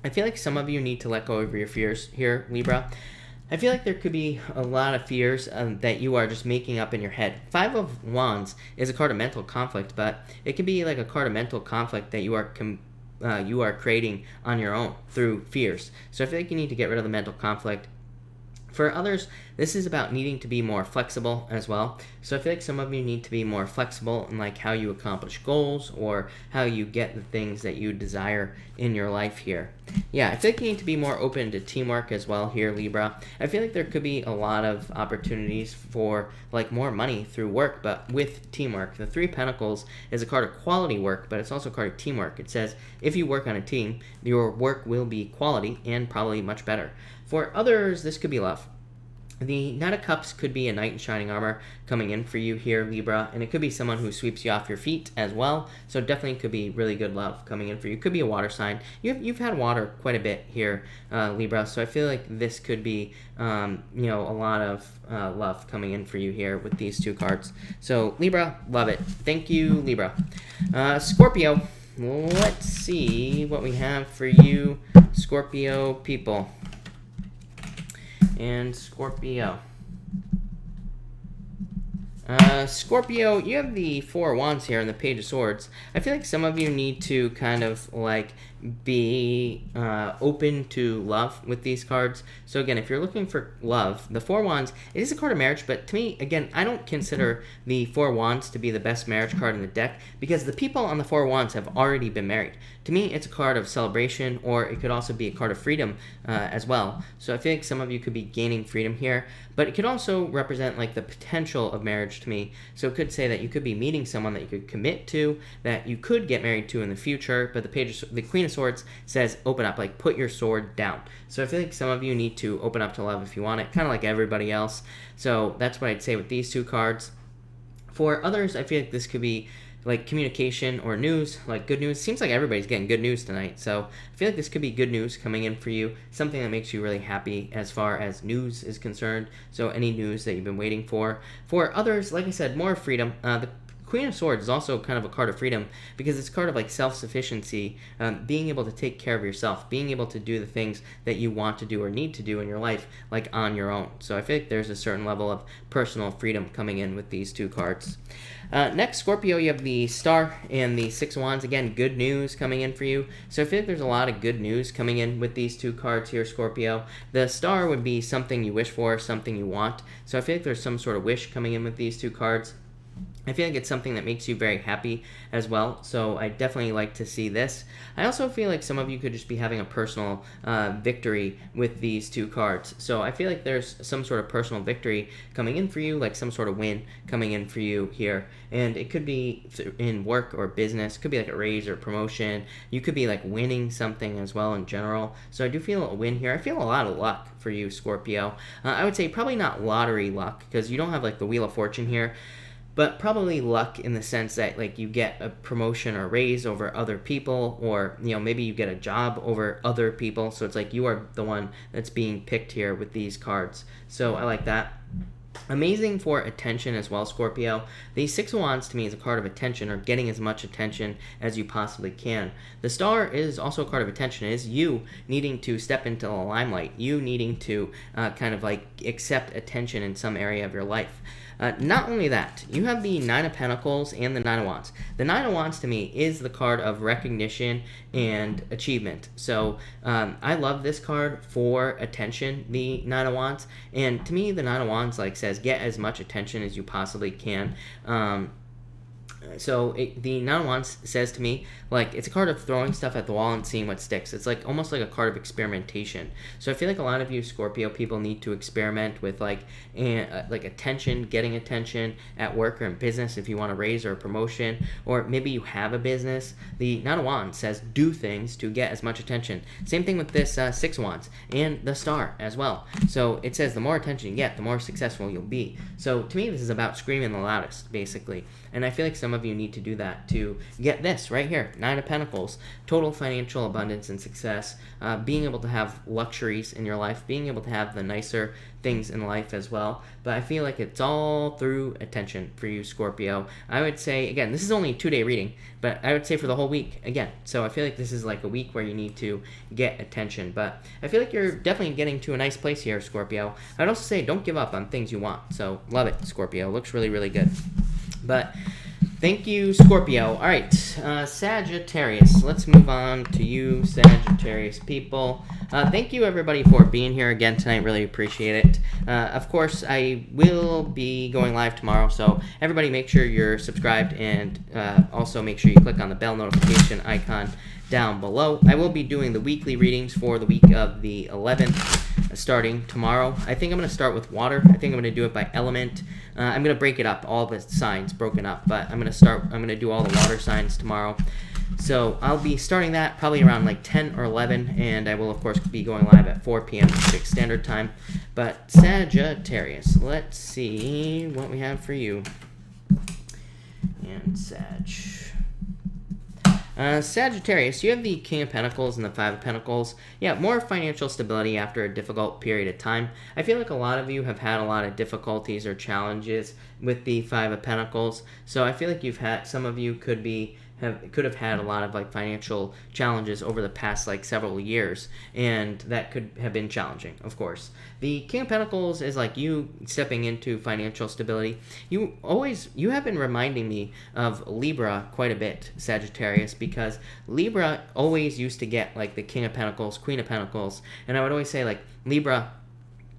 I feel like some of you need to let go of your fears here, Libra. I feel like there could be a lot of fears that you are just making up in your head. Five of Wands is a card of mental conflict, but it could be like a card of mental conflict that you are creating on your own through fears. So I feel like you need to get rid of the mental conflict. For others, this is about needing to be more flexible as well. So I feel like some of you need to be more flexible in like how you accomplish goals or how you get the things that you desire in your life here. Yeah, I feel like you need to be more open to teamwork as well here, Libra. I feel like there could be a lot of opportunities for like more money through work, but with teamwork. The Three of Pentacles is a card of quality work, but it's also a card of teamwork. It says if you work on a team, your work will be quality and probably much better. For others, this could be love. The Knight of Cups could be a knight in shining armor coming in for you here, Libra, and it could be someone who sweeps you off your feet as well. So definitely could be really good love coming in for you. Could be a water sign. You've had water quite a bit here, Libra. So I feel like this could be a lot of love coming in for you here with these two cards. So Libra, love it. Thank you, Libra. Scorpio, let's see what we have for you, Scorpio people. And Scorpio. Scorpio, you have the Four of Wands here and the Page of Swords. I feel like some of you need to kind of like be open to love with these cards. So again, if you're looking for love, the Four of Wands, it is a card of marriage, but to me, again, I don't consider the Four of Wands to be the best marriage card in the deck because the people on the Four of Wands have already been married. to me, it's a card of celebration, or it could also be a card of freedom as well. So I feel like some of you could be gaining freedom here, but it could also represent like the potential of marriage to me. So it could say that you could be meeting someone that you could commit to, that you could get married to in the future, but the Queen of Swords says open up, like put your sword down. So I feel like some of you need to open up to love if you want it, kind of like everybody else. So that's what I'd say with these two cards. For others, I feel like this could be like communication or news, like good news. Seems like everybody's getting good news tonight. So I feel like this could be good news coming in for you, something that makes you really happy as far as news is concerned. So any news that you've been waiting for. For others, like I said, more freedom. The Queen of Swords is also kind of a card of freedom because it's a card of like self-sufficiency, being able to take care of yourself, being able to do the things that you want to do or need to do in your life, like on your own. So I feel like there's a certain level of personal freedom coming in with these two cards. Next, Scorpio, you have the Star and the Six of Wands. Again, good news coming in for you. So I feel like there's a lot of good news coming in with these two cards here, Scorpio. The Star would be something you wish for, something you want. So I feel like there's some sort of wish coming in with these two cards. I feel like it's something that makes you very happy as well, so I definitely like to see this. I also feel like some of you could just be having a personal victory with these two cards. So I feel like there's some sort of personal victory coming in for you, like some sort of win coming in for you here. And it could be in work or business, could be like a raise or promotion. You could be like winning something as well in general. So I do feel a win here. I feel a lot of luck for you, Scorpio. I would say probably not lottery luck, because you don't have like the Wheel of Fortune here. But probably luck in the sense that like you get a promotion or raise over other people, or maybe you get a job over other people. So it's like you are the one that's being picked here with these cards. So I like that. Amazing for attention as well, Scorpio. The Six of Wands to me is a card of attention, or getting as much attention as you possibly can. The Star is also a card of attention. It is you needing to step into the limelight, you needing to kind of like accept attention in some area of your life. Not only that, you have the Nine of Pentacles and the Nine of Wands. The Nine of Wands to me is the card of recognition and achievement. So I love this card for attention, the Nine of Wands. And to me, the Nine of Wands like says get as much attention as you possibly can. So the Nine of Wands says to me, like, it's a card of throwing stuff at the wall and seeing what sticks. It's like almost like a card of experimentation. So I feel like a lot of you Scorpio people need to experiment with like attention, getting attention at work or in business if you want a raise or a promotion, or maybe you have a business. The Nine of Wands says do things to get as much attention. Same thing with this Six of Wands and the Star as well. So it says the more attention you get, the more successful you'll be. So to me, this is about screaming the loudest, basically. And I feel like some of you need to do that to get this right here. Nine of Pentacles, total financial abundance and success, being able to have luxuries in your life, being able to have the nicer things in life as well. But I feel like it's all through attention for you, Scorpio. I would say, again, this is only a 2-day reading, but I would say for the whole week, again. So I feel like this is like a week where you need to get attention. But I feel like you're definitely getting to a nice place here, Scorpio. I'd also say don't give up on things you want. So love it, Scorpio. Looks really, really good. But thank you, Scorpio. All right, Sagittarius. Let's move on to you, Sagittarius people. Thank you, everybody, for being here again tonight. Really appreciate it. Of course, I will be going live tomorrow, so everybody make sure you're subscribed, and also make sure you click on the bell notification icon down below. I will be doing the weekly readings for the week of the 11th, starting tomorrow. I think I'm going to start with water. I think I'm going to do it by element. I'm going to break it up, all the signs broken up, but I'm going to do all the water signs tomorrow. So I'll be starting that probably around like 10 or 11, and I will, of course, be going live at 4 p.m. Pacific Standard Time. But Sagittarius, let's see what we have for you. And Sagittarius, you have the King of Pentacles and the Five of Pentacles. Yeah, more financial stability after a difficult period of time. I feel like a lot of you have had a lot of difficulties or challenges with the Five of Pentacles. So I feel like some of you could have had a lot of like financial challenges over the past like several years, and that could have been challenging, of course. The King of Pentacles is like you stepping into financial stability. You have been reminding me of Libra quite a bit, Sagittarius, because Libra always used to get like the King of Pentacles, Queen of Pentacles, and I would always say like Libra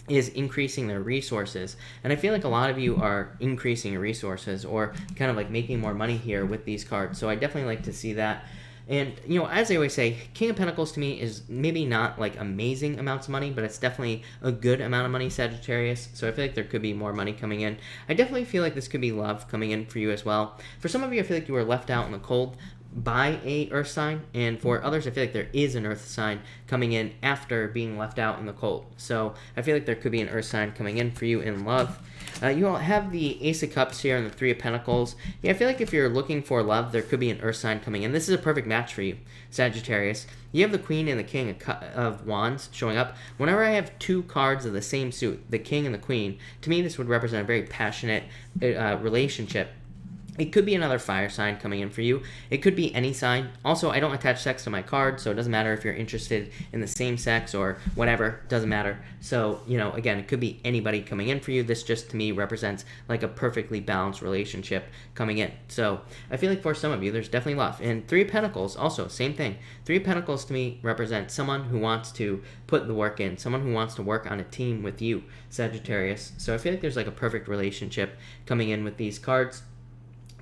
is increasing their resources. And I feel like a lot of you are increasing your resources or kind of like making more money here with these cards. So I definitely like to see that. And, you know, as I always say, King of Pentacles to me is maybe not like amazing amounts of money, but it's definitely a good amount of money, Sagittarius. So I feel like there could be more money coming in. I definitely feel like this could be love coming in for you as well. For some of you, I feel like you were left out in the cold by a earth sign, and for others I feel like there is an earth sign coming in after being left out in the cold. So I feel like there could be an earth sign coming in for you in love. You all have the Ace of Cups here and the Three of Pentacles. Yeah, I feel like if you're looking for love, there could be an earth sign coming in. This is a perfect match for you, Sagittarius. You have the Queen and the King of Wands showing up. Whenever I have two cards of the same suit, the King and the Queen, to me this would represent a very passionate relationship. It could be another fire sign coming in for you. It could be any sign. Also, I don't attach sex to my card, so it doesn't matter if you're interested in the same sex or whatever. Doesn't matter. So, you know, again, it could be anybody coming in for you. This just, to me, represents like a perfectly balanced relationship coming in. So, I feel like for some of you, there's definitely love. And Three of Pentacles, also, same thing. Three of Pentacles, to me, represents someone who wants to put the work in. Someone who wants to work on a team with you, Sagittarius. So, I feel like there's like a perfect relationship coming in with these cards.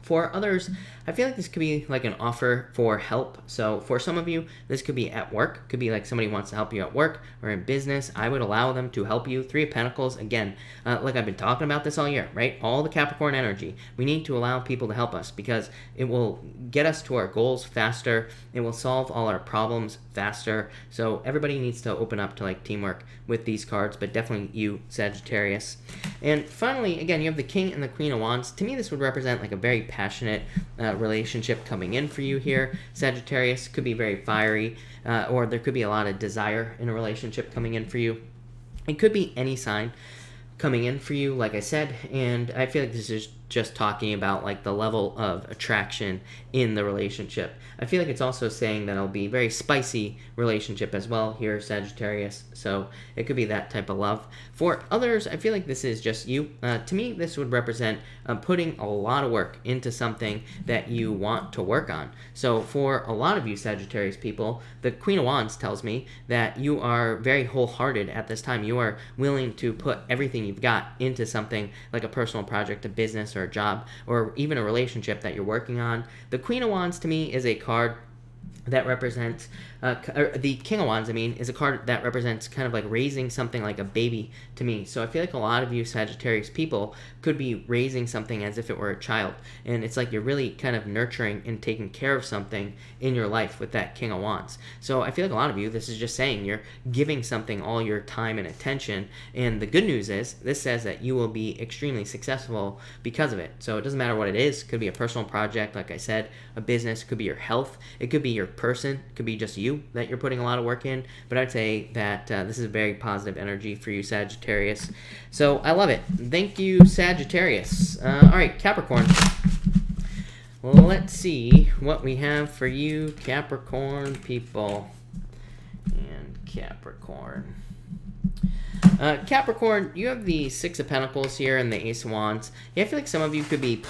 For others, I feel like this could be like an offer for help. So for some of you, this could be at work. Could be like somebody wants to help you at work or in business. I would allow them to help you. Three of Pentacles, again, like I've been talking about this all year, right? All the Capricorn energy. We need to allow people to help us because it will get us to our goals faster. It will solve all our problems faster. So everybody needs to open up to like teamwork with these cards, but definitely you, Sagittarius. And finally, again, you have the King and the Queen of Wands. To me, this would represent like a very passionate relationship coming in for you here, Sagittarius. Could be very fiery, or there could be a lot of desire in a relationship coming in for you. It could be any sign coming in for you, like I said, and I feel like this is just talking about like the level of attraction in the relationship. I feel like it's also saying that it'll be a very spicy relationship as well here, Sagittarius. So it could be that type of love. For others, I feel like this is just you. To me, this would represent putting a lot of work into something that you want to work on. So for a lot of you Sagittarius people, the Queen of Wands tells me that you are very wholehearted at this time. You are willing to put everything you've got into something like a personal project, a business, or a job, or even a relationship that you're working on. The Queen of Wands to me is a card that represents, or the King of Wands, I mean, is a card that represents kind of like raising something like a baby to me. So I feel like a lot of you Sagittarius people could be raising something as if it were a child. And it's like you're really kind of nurturing and taking care of something in your life with that King of Wands. So I feel like a lot of you, this is just saying you're giving something all your time and attention. And the good news is, this says that you will be extremely successful because of it. So it doesn't matter what it is. It could be a personal project, like I said, a business, could be your health, it could be your person, could be just you that you're putting a lot of work in. But I'd say that this is very positive energy for you, Sagittarius. So I love it. Thank you, Sagittarius. All right, Capricorn. Well, let's see what we have for you, Capricorn people. And Capricorn. Capricorn, you have the Six of Pentacles here and the Ace of Wands. Yeah, I feel like some of you could be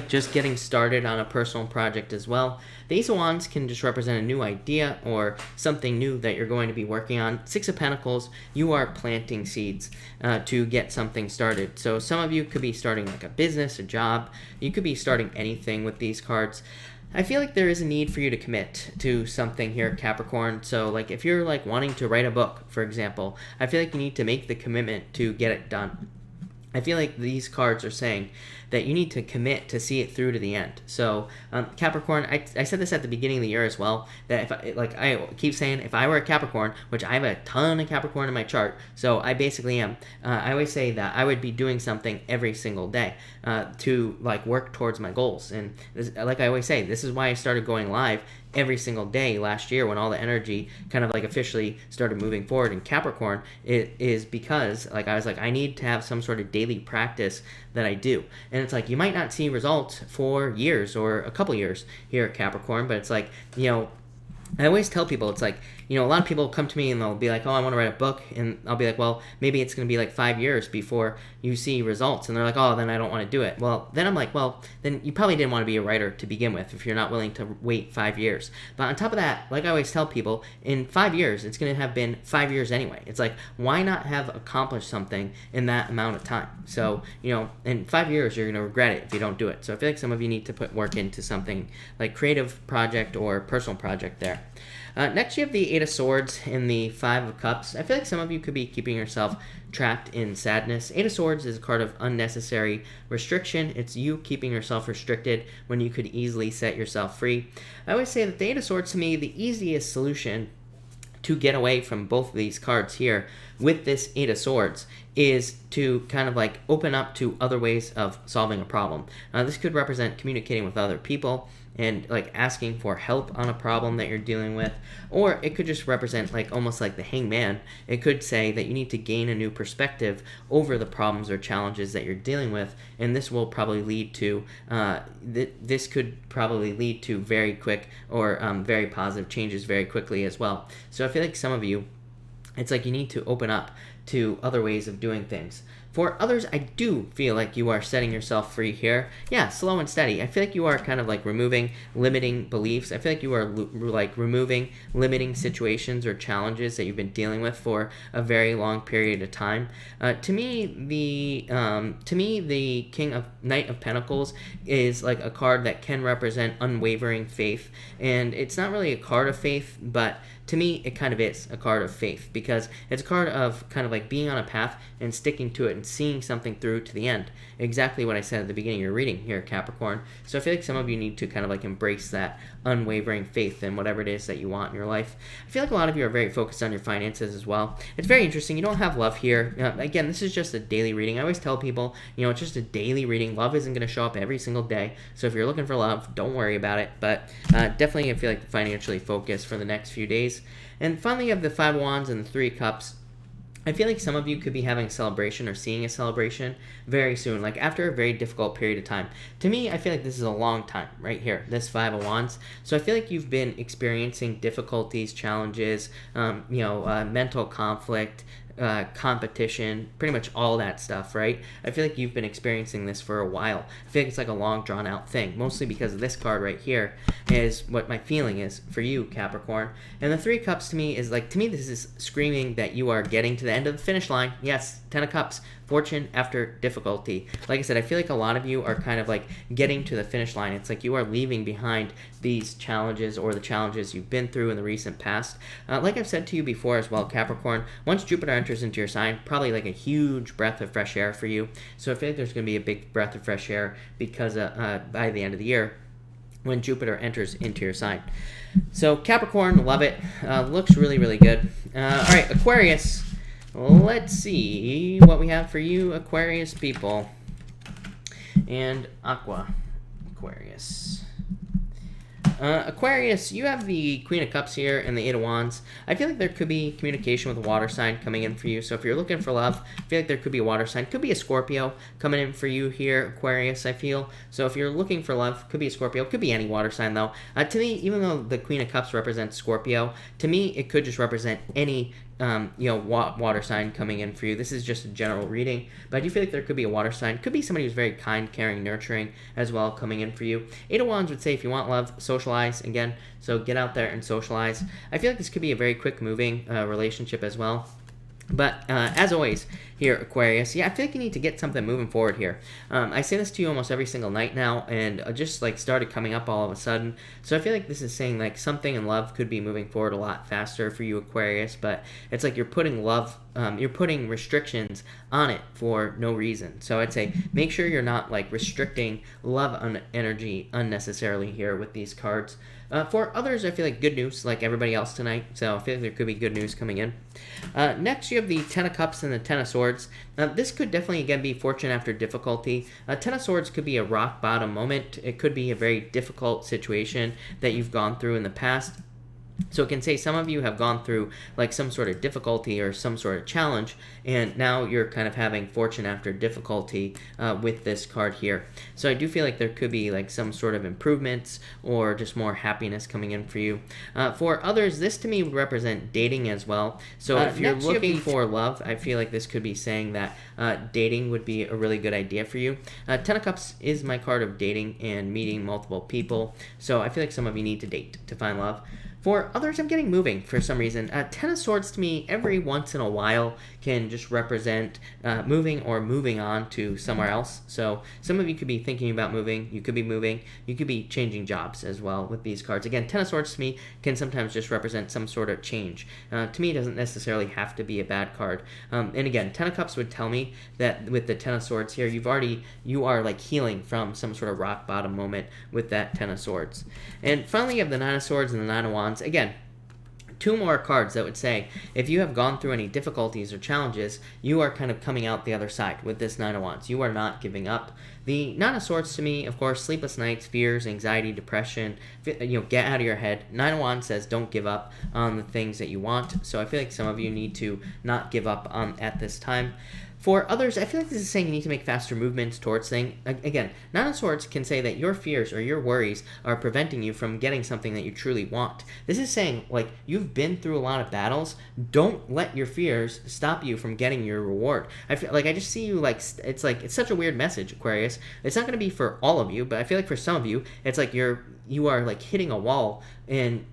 just getting started on a personal project as well. The Ace of Wands can just represent a new idea or something new that you're going to be working on. Six of Pentacles, you are planting seeds to get something started. So some of you could be starting like a business, a job. You could be starting anything with these cards. I feel like there is a need for you to commit to something here, Capricorn. So like if you're like wanting to write a book, for example, I feel like you need to make the commitment to get it done. I feel like these cards are saying that you need to commit to see it through to the end. So Capricorn, I said this at the beginning of the year as well, that if I keep saying if I were a Capricorn, which I have a ton of Capricorn in my chart, so I basically am, I always say that I would be doing something every single day to like work towards my goals. And this, like I always say, this is why I started going live every single day last year when all the energy kind of like officially started moving forward in Capricorn. It is because like I was like, I need to have some sort of daily practice that I do. And it's like you might not see results for years or a couple years here at Capricorn, but it's like, you know, I always tell people, it's like, you know, a lot of people come to me and they'll be like, oh, I want to write a book. And I'll be like, well, maybe it's going to be like 5 years before you see results. And they're like, oh, then I don't want to do it. Well, then I'm like, well, then you probably didn't want to be a writer to begin with if you're not willing to wait 5 years. But on top of that, like I always tell people, in 5 years, it's going to have been 5 years anyway. It's like, why not have accomplished something in that amount of time? So, you know, in 5 years, you're going to regret it if you don't do it. So I feel like some of you need to put work into something like creative project or personal project there. Next, you have the Eight of Swords and the Five of Cups. I feel like some of you could be keeping yourself trapped in sadness. Eight of Swords is a card of unnecessary restriction. It's you keeping yourself restricted when you could easily set yourself free. I always say that the Eight of Swords, to me, the easiest solution to get away from both of these cards here with this Eight of Swords is to kind of like open up to other ways of solving a problem. This could represent communicating with other people and like asking for help on a problem that you're dealing with, or it could just represent like almost like the Hangman. It could say that you need to gain a new perspective over the problems or challenges that you're dealing with, and this will probably lead to this could probably lead to very quick or very positive changes very quickly as well. So I feel like some of you, it's like you need to open up to other ways of doing things. For others, I do feel like you are setting yourself free here. Yeah, slow and steady. I feel like you are kind of like removing limiting beliefs. I feel like you are like removing limiting situations or challenges that you've been dealing with for a very long period of time. To me, the Knight of Pentacles is like a card that can represent unwavering faith, and it's not really a card of faith, but to me, it kind of is a card of faith because it's a card of kind of like being on a path and sticking to it and seeing something through to the end. Exactly what I said at the beginning of your reading here, Capricorn. So I feel like some of you need to kind of like embrace that unwavering faith in whatever it is that you want in your life. I feel like a lot of you are very focused on your finances as well. It's very interesting. You don't have love here. Again, this is just a daily reading. I always tell people, you know, it's just a daily reading. Love isn't going to show up every single day. So if you're looking for love, don't worry about it. But definitely I feel like financially focused for the next few days. And finally, you have the Five of Wands and the Three of Cups. I feel like some of you could be having a celebration or seeing a celebration very soon, like after a very difficult period of time. To me, I feel like this is a long time right here, this Five of Wands. So I feel like you've been experiencing difficulties, challenges, mental conflict, competition, pretty much all that stuff, right? I feel like you've been experiencing this for a while. I feel like it's like a long drawn out thing, mostly because this card right here is what my feeling is for you, Capricorn. And the Three of Cups to me is like, to me this is screaming that you are getting to the end of the finish line. Yes, Ten of Cups, fortune after difficulty. Like I said, I feel like a lot of you are kind of like getting to the finish line. It's like you are leaving behind these challenges or the challenges you've been through in the recent past. Like I've said to you before as well, Capricorn, once Jupiter enters into your sign, probably like a huge breath of fresh air for you. So I feel like there's going to be a big breath of fresh air because by the end of the year, when Jupiter enters into your sign. So Capricorn, love it. Looks really, really good. All right, Aquarius. Let's see what we have for you, Aquarius people. And Aquarius. Aquarius, you have the Queen of Cups here and the Eight of Wands. I feel like there could be communication with a water sign coming in for you. So if you're looking for love, I feel like there could be a water sign. Could be a Scorpio coming in for you here, Aquarius, I feel. So if you're looking for love, could be a Scorpio. Could be any water sign, though. To me, even though the Queen of Cups represents Scorpio, to me, it could just represent any water sign coming in for you. This is just a general reading, but I do feel like there could be a water sign. Could be somebody who's very kind, caring, nurturing as well coming in for you. Eight of Wands would say if you want love, socialize again. So get out there and socialize. I feel like this could be a very quick moving relationship as well. But as always, here, Aquarius, yeah, I feel like you need to get something moving forward here. I say this to you almost every single night now, and just like started coming up all of a sudden. So I feel like this is saying like something in love could be moving forward a lot faster for you, Aquarius. But it's like you're putting love, you're putting restrictions on it for no reason. So I'd say make sure you're not like restricting love energy unnecessarily here with these cards. For others, I feel like good news, like everybody else tonight. So I feel like there could be good news coming in. Next, you have the Ten of Cups and the Ten of Swords. This could definitely, again, be fortune after difficulty. Ten of Swords could be a rock bottom moment. It could be a very difficult situation that you've gone through in the past. So it can say some of you have gone through like some sort of difficulty or some sort of challenge, and now you're kind of having fortune after difficulty with this card here. So I do feel like there could be like some sort of improvements or just more happiness coming in for you. For others, this to me would represent dating as well. So if you're looking for love, I feel like this could be saying that dating would be a really good idea for you. Ten of Cups is my card of dating and meeting multiple people. So I feel like some of you need to date to find love. For others, I'm getting moving for some reason. Ten of Swords to me, every once in a while, can just represent moving or moving on to somewhere else. So some of you could be thinking about moving. You could be moving. You could be changing jobs as well with these cards. Again, Ten of Swords to me can sometimes just represent some sort of change. To me, it doesn't necessarily have to be a bad card. And again, Ten of Cups would tell me that with the Ten of Swords here, you are like healing from some sort of rock bottom moment with that Ten of Swords. And finally, you have the Nine of Swords and the Nine of Wands. Again, two more cards that would say if you have gone through any difficulties or challenges, you are kind of coming out the other side with this Nine of Wands. You are not giving up. The Nine of Swords to me, of course, sleepless nights, fears, anxiety, depression, get out of your head. Nine of Wands says don't give up on the things that you want. So I feel like some of you need to not give up at this time. For others, I feel like this is saying you need to make faster movements towards things. Again, Nine of Swords can say that your fears or your worries are preventing you from getting something that you truly want. This is saying, like, you've been through a lot of battles. Don't let your fears stop you from getting your reward. I feel like I just see you like it's such a weird message, Aquarius. It's not going to be for all of you, but I feel like for some of you, it's like you are like hitting a wall and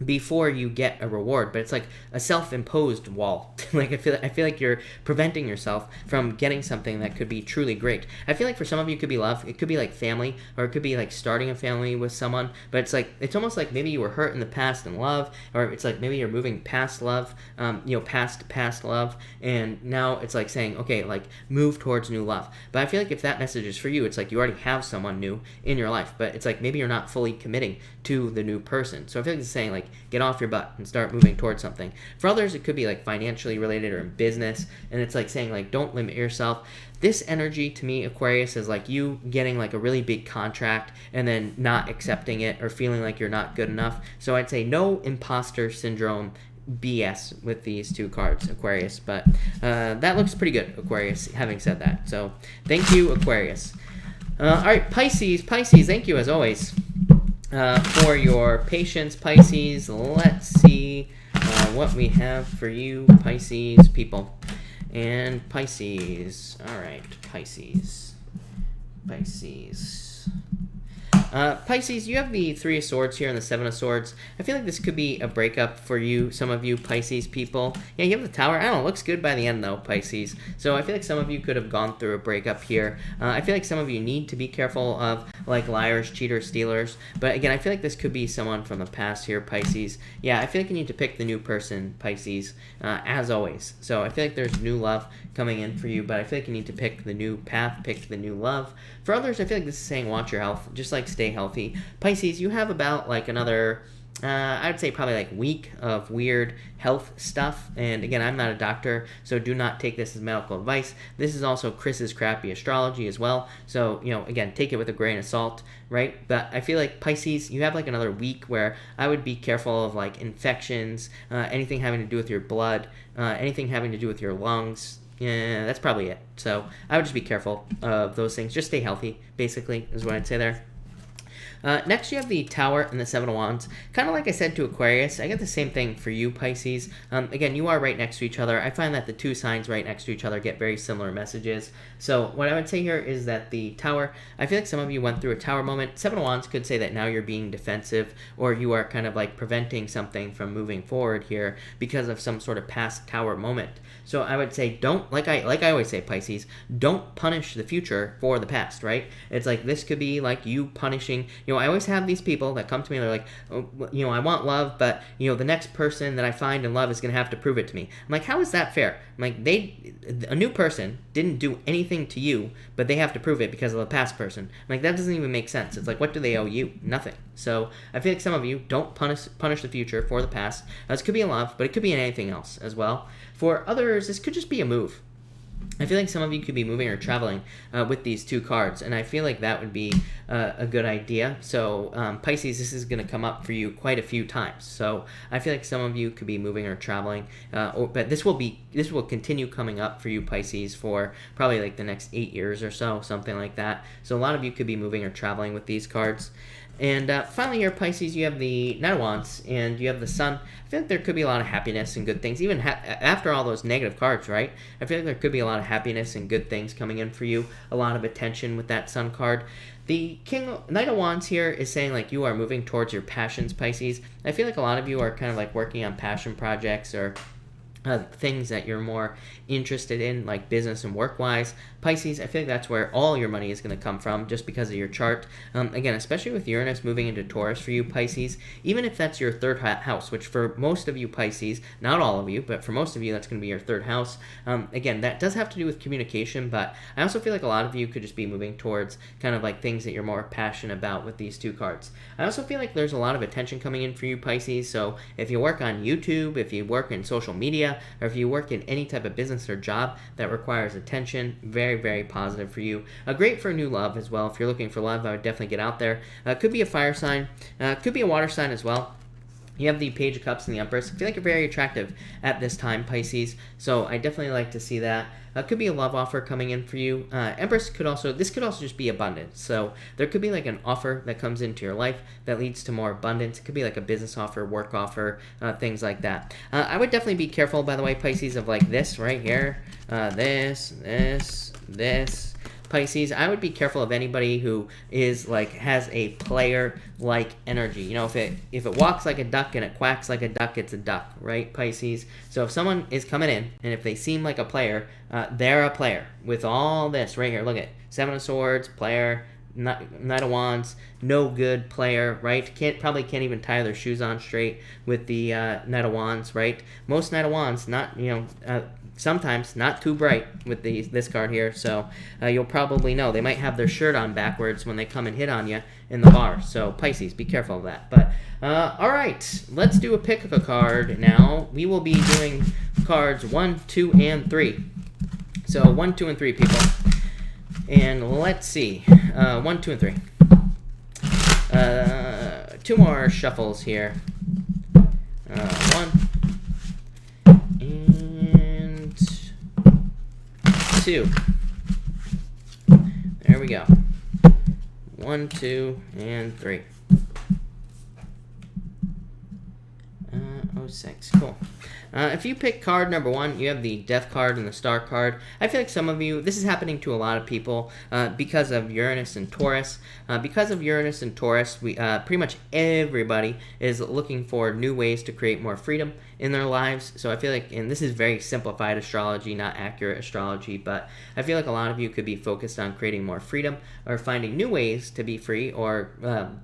before you get a reward, but it's like a self-imposed wall. Like I feel like you're preventing yourself from getting something that could be truly great. I feel like for some of you it could be love, it could be like family, or it could be like starting a family with someone, but it's almost like maybe you were hurt in the past in love, or it's like maybe you're moving past love, past love, and now it's like saying, okay, like move towards new love. But I feel like if that message is for you, it's like you already have someone new in your life, but it's like maybe you're not fully committing to the new person. So I feel like it's saying like get off your butt and start moving towards something. For others, it could be like financially related or in business, and it's like saying like don't limit yourself. This energy to me, Aquarius, is like you getting like a really big contract and then not accepting it or feeling like you're not good enough. So I'd say no imposter syndrome BS with these two cards, Aquarius. But that looks pretty good, Aquarius, having said that. So thank you, Aquarius. All right, Pisces, thank you as always for your patience, Pisces. Let's see what we have for you, Pisces people. And Pisces. All right, Pisces. Pisces, you have the Three of Swords here and the Seven of Swords. I feel like this could be a breakup for you, some of you Pisces people. Yeah, you have the Tower. I don't know, it looks good by the end though, Pisces. So I feel like some of you could have gone through a breakup here. I feel like some of you need to be careful of like liars, cheaters, stealers. But again, I feel like this could be someone from the past here, Pisces. Yeah, I feel like you need to pick the new person, Pisces, as always. So I feel like there's new love coming in for you, but I feel like you need to pick the new path, pick the new love. For others, I feel like this is saying watch your health, just like stay healthy. Pisces, you have about like another, I would say probably like week of weird health stuff. And again, I'm not a doctor, so do not take this as medical advice. This is also Chris's crappy astrology as well. So, again, take it with a grain of salt, right? But I feel like Pisces, you have like another week where I would be careful of like infections, anything having to do with your blood, anything having to do with your lungs. Yeah, that's probably it. So I would just be careful of those things. Just stay healthy, basically, is what I'd say there. Next, you have the Tower and the Seven of Wands. Kind of like I said to Aquarius, I get the same thing for you, Pisces. Again, you are right next to each other. I find that the two signs right next to each other get very similar messages. So what I would say here is that the Tower, I feel like some of you went through a Tower moment. Seven of Wands could say that now you're being defensive, or you are kind of like preventing something from moving forward here because of some sort of past Tower moment. So I would say don't, like I always say, Pisces, don't punish the future for the past, right? It's like this could be like you punishing, I always have these people that come to me, they're like, oh, I want love, but, the next person that I find in love is going to have to prove it to me. I'm like, how is that fair? I'm like, a new person didn't do anything to you, but they have to prove it because of the past person. I'm like, that doesn't even make sense. It's like, what do they owe you? Nothing. So I feel like some of you don't punish the future for the past. This could be in love, but it could be in anything else as well. For others, this could just be a move. I feel like some of you could be moving or traveling with these two cards, and I feel like that would be a good idea. So Pisces, this is going to come up for you quite a few times. So I feel like some of you could be moving or traveling, but this will continue coming up for you, Pisces, for probably like the next 8 years or so, something like that. So a lot of you could be moving or traveling with these cards. And finally here, Pisces, you have the Knight of Wands, and you have the Sun. I feel like there could be a lot of happiness and good things, even after all those negative cards, right? I feel like there could be a lot of happiness and good things coming in for you, a lot of attention with that Sun card. The Knight of Wands here is saying, like, you are moving towards your passions, Pisces. I feel like a lot of you are kind of, like, working on passion projects or things that you're more interested in, like business and work-wise. Pisces, I feel like that's where all your money is going to come from, just because of your chart. Again, especially with Uranus moving into Taurus for you, Pisces, even if that's your third house, which for most of you, Pisces, not all of you, but for most of you, that's going to be your third house. Again, that does have to do with communication, but I also feel like a lot of you could just be moving towards kind of like things that you're more passionate about with these two cards. I also feel like there's a lot of attention coming in for you, Pisces, so if you work on YouTube, if you work in social media, or if you work in any type of business or job that requires attention, very, very positive for you. Great for new love as well. If you're looking for love, I would definitely get out there. Could be a fire sign, could be a water sign as well. You have the Page of Cups and the Empress. I feel like you're very attractive at this time, Pisces, so I definitely like to see that. Could be a love offer coming in for you. Empress could also just be abundance. So there could be like an offer that comes into your life that leads to more abundance. It could be like a business offer, work offer, things like that. I would definitely be careful, by the way, Pisces, of like this right here. This. Pisces, I would be careful of anybody who is like has a player like energy. You know, if it walks like a duck and it quacks like a duck, it's a duck, right, Pisces? So if someone is coming in and if they seem like a player, they're a player with all this right here. Look at Seven of Swords, player, Knight of Wands, no good player, right? Probably can't even tie their shoes on straight with the Knight of Wands, right? Most Knight of Wands, not, sometimes not too bright with this card here, so you'll probably know. They might have their shirt on backwards when they come and hit on you in the bar, so Pisces, be careful of that. But, alright, let's do a pick of a card now. We will be doing cards 1, 2, and 3. So 1, 2, and 3, people. And let's see. 1, 2, and 3. 2 more shuffles here. 1 and 2. There we go. 1, 2, and 3. 06. Cool. If you pick card number 1, you have the Death card and the Star card. I feel like some of you, this is happening to a lot of people because of Uranus and Taurus. Because of Uranus and Taurus, we pretty much everybody is looking for new ways to create more freedom in their lives. So I feel like, and this is very simplified astrology, not accurate astrology, but I feel like a lot of you could be focused on creating more freedom or finding new ways to be free, or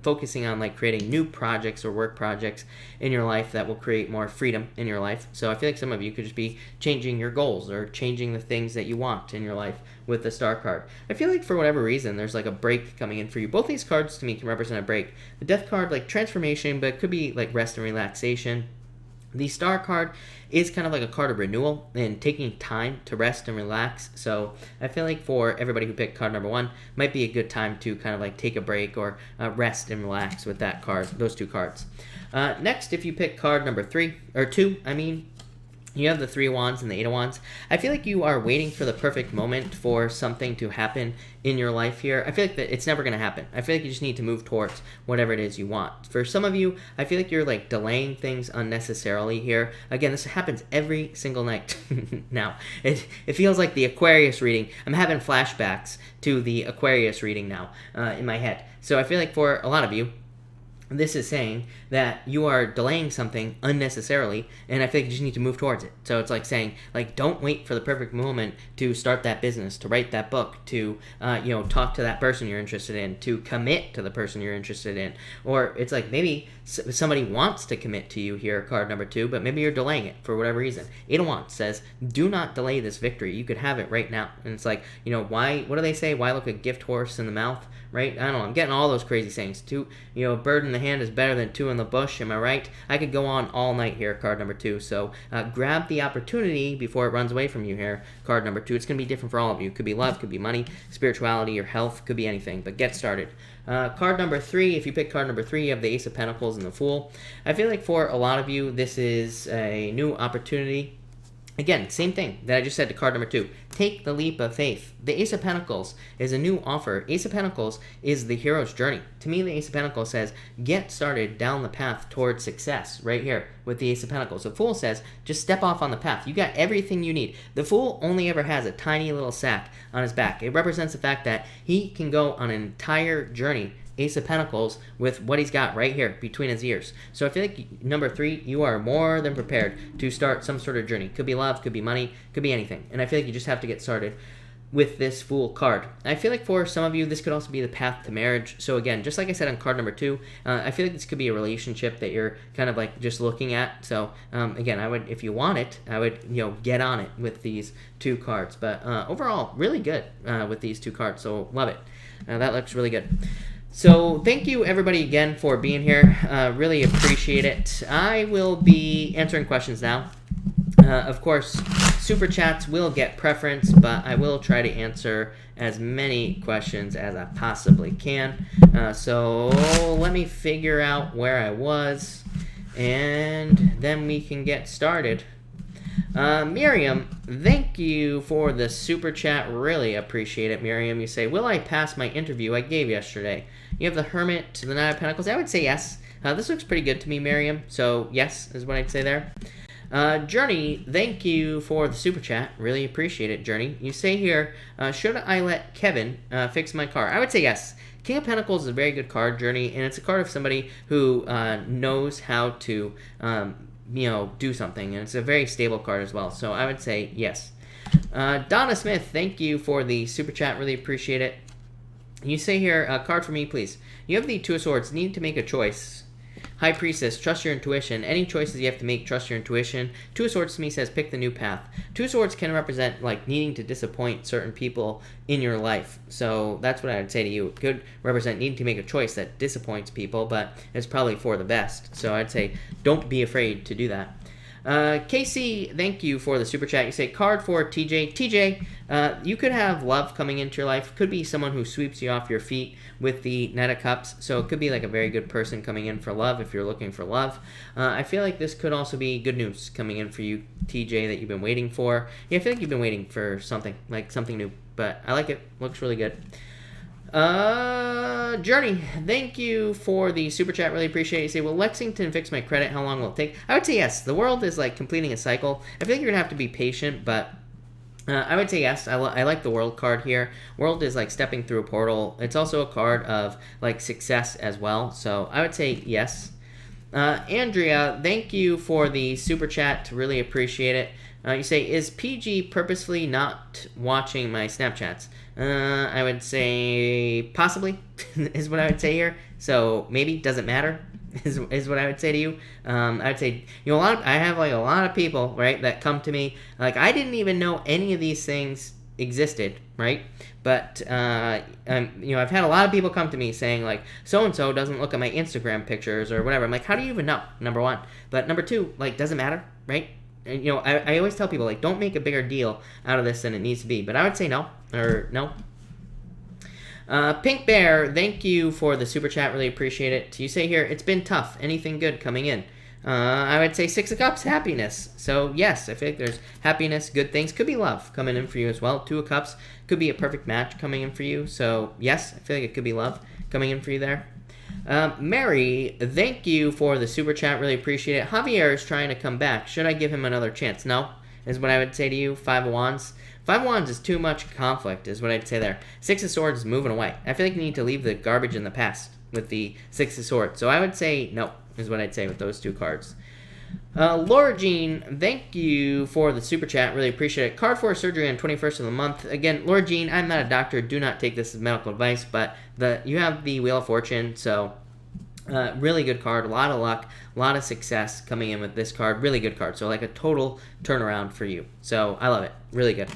focusing on like creating new projects or work projects in your life that will create more freedom in your life. So I feel like some of you could just be changing your goals or changing the things that you want in your life with the Star card. I feel like for whatever reason, there's like a break coming in for you. Both these cards to me can represent a break. The Death card, like transformation, but it could be like rest and relaxation. The Star card is kind of like a card of renewal and taking time to rest and relax. So I feel like for everybody who picked card number 1, might be a good time to kind of like take a break or rest and relax with that card, those 2 cards. Next, if you pick card number 2, you have the 3 of Wands and the 8 of Wands. I feel like you are waiting for the perfect moment for something to happen in your life here. I feel like that it's never going to happen. I feel like you just need to move towards whatever it is you want. For some of you, I feel like you're like delaying things unnecessarily here. Again, this happens every single night now. It feels like the Aquarius reading. I'm having flashbacks to the Aquarius reading now in my head. So I feel like for a lot of you, this is saying that you are delaying something unnecessarily, and I feel like you just need to move towards it. So it's like saying, like, don't wait for the perfect moment to start that business, to write that book, to, talk to that person you're interested in, to commit to the person you're interested in. Or it's like maybe somebody wants to commit to you here, card number 2, but maybe you're delaying it for whatever reason. 8 of Wands says, do not delay this victory. You could have it right now. And it's like, why, what do they say? Why look a gift horse in the mouth? Right? I don't know. I'm getting all those crazy sayings. A bird in the the hand is better than 2 in the bush. Am I right? I could go on all night here, card number 2. So grab the opportunity before it runs away from you here, card number 2. It's going to be different for all of you. Could be love, could be money, spirituality, or health, could be anything. But get started. Card number 3, if you pick card number 3, you have the Ace of Pentacles and the Fool. I feel like for a lot of you, this is a new opportunity. Again, same thing that I just said to card number 2. Take the leap of faith. The Ace of Pentacles is a new offer. Ace of Pentacles is the hero's journey. To me, the Ace of Pentacles says, get started down the path towards success right here with the Ace of Pentacles. The Fool says, just step off on the path. You got everything you need. The Fool only ever has a tiny little sack on his back. It represents the fact that he can go on an entire journey, Ace of Pentacles, with what he's got right here between his ears. So I feel like number 3, you are more than prepared to start some sort of journey. Could be love, could be money, could be anything. And I feel like you just have to get started with this Fool card. I feel like for some of you, this could also be the path to marriage. So again, just like I said on card number 2, I feel like this could be a relationship that you're kind of like just looking at. So again, I would, if you want it, I would, get on it with these 2 cards. But overall, really good with these 2 cards. So love it. That looks really good. So thank you everybody again for being here. Really appreciate it. I will be answering questions now. Of course, super chats will get preference, but I will try to answer as many questions as I possibly can. So let me figure out where I was, and then we can get started. Miriam, thank you for the super chat. Really appreciate it, Miriam. You say, will I pass my interview I gave yesterday? You have the Hermit, the Knight of Pentacles. I would say yes. This looks pretty good to me, Miriam. So yes is what I'd say there. Journey, thank you for the super chat. Really appreciate it, Journey. You say here, should I let Kevin fix my car? I would say yes. King of Pentacles is a very good card, Journey, and it's a card of somebody who knows how to do something, and it's a very stable card as well. So I would say yes. Donna Smith, thank you for the super chat. Really appreciate it. You say here, card for me, please. You have the 2 of Swords. Need to make a choice. High Priestess, trust your intuition. Any choices you have to make, trust your intuition. 2 of Swords to me says pick the new path. 2 of Swords can represent like needing to disappoint certain people in your life. So that's what I would say to you. It could represent needing to make a choice that disappoints people, but it's probably for the best. So I'd say don't be afraid to do that. Casey, thank you for the super chat. You say card for TJ. TJ, you could have love coming into your life. Could be someone who sweeps you off your feet with the Knight of Cups. So it could be like a very good person coming in for love if you're looking for love. I feel like this could also be good news coming in for you, TJ, that you've been waiting for. Yeah, I feel like you've been waiting for something, like something new. But I like it. Looks really good. Journey, thank you for the super chat. Really appreciate it. You say, will Lexington fix my credit? How long will it take? I would say yes. The world is like completing a cycle. I feel like you're gonna have to be patient, but I would say yes. I like the World card here. World is like stepping through a portal. It's also a card of like success as well. So I would say yes. Andrea, thank you for the super chat. Really appreciate it. You say, is PG purposefully not watching my Snapchats? I would say possibly is what I would say here. So maybe, doesn't matter is what I would say to you. I would say, I have like a lot of people, right, that come to me. Like, I didn't even know any of these things existed, right? But, I've had a lot of people come to me saying, like, so-and-so doesn't look at my Instagram pictures or whatever. I'm like, how do you even know, number one? But number two, like, doesn't matter, right? And, I always tell people, like, don't make a bigger deal out of this than it needs to be. But I would say no, or no. Pink Bear, thank you for the super chat. Really appreciate it. You say here, it's been tough. Anything good coming in? I would say 6 of Cups, happiness. So, yes, I feel like there's happiness, good things. Could be love coming in for you as well. 2 of Cups could be a perfect match coming in for you. So, yes, I feel like it could be love coming in for you there. Mary, thank you for the super chat. Really appreciate it. Javier is trying to come back. Should I give him another chance? No, is what I would say to you. 5 of Wands. 5 of Wands is too much conflict, is what I'd say there. 6 of Swords is moving away. I feel like you need to leave the garbage in the past with the 6 of Swords. So I would say no, is what I'd say with those 2 cards. Laura Jean, thank you for the super chat. Really appreciate it. Card for surgery on 21st of the month. Again, Laura Jean, I'm not a doctor. Do not take this as medical advice, but you have the Wheel of Fortune, so really good card. A lot of luck, a lot of success coming in with this card. Really good card. So like a total turnaround for you. So I love it. Really good.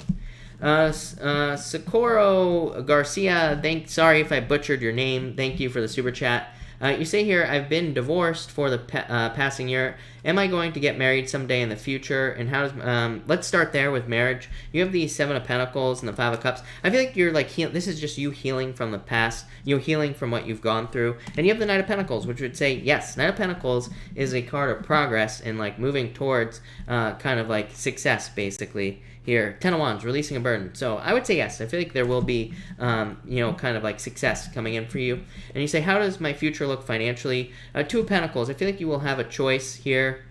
Socorro Garcia, sorry if I butchered your name. Thank you for the super chat. You say here, I've been divorced for the passing year. Am I going to get married someday in the future? And how does... let's start there with marriage. You have the Seven of Pentacles and the Five of Cups. I feel like you're like... this is just you healing from the past. You know, healing from what you've gone through. And you have the Knight of Pentacles, which would say, yes, Knight of Pentacles is a card of progress and like moving towards kind of like success, basically. Here, Ten of Wands, releasing a burden. So I would say yes. I feel like there will be, you know, kind of like success coming in for you. And you say, how does my future look financially? Two of Pentacles. I feel like you will have a choice here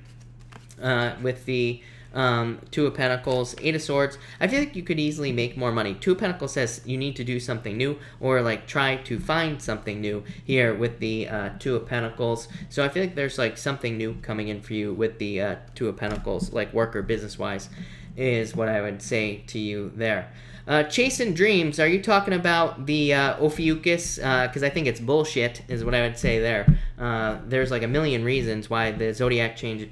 with the Two of Pentacles. Eight of Swords. I feel like you could easily make more money. Two of Pentacles says you need to do something new or like try to find something new here with the Two of Pentacles. So I feel like there's like something new coming in for you with the Two of Pentacles, like work or business wise, is what I would say to you there. Chasing Dreams, are you talking about the Ophiuchus? Because I think it's bullshit, is what I would say there. There's like a million reasons why the zodiac change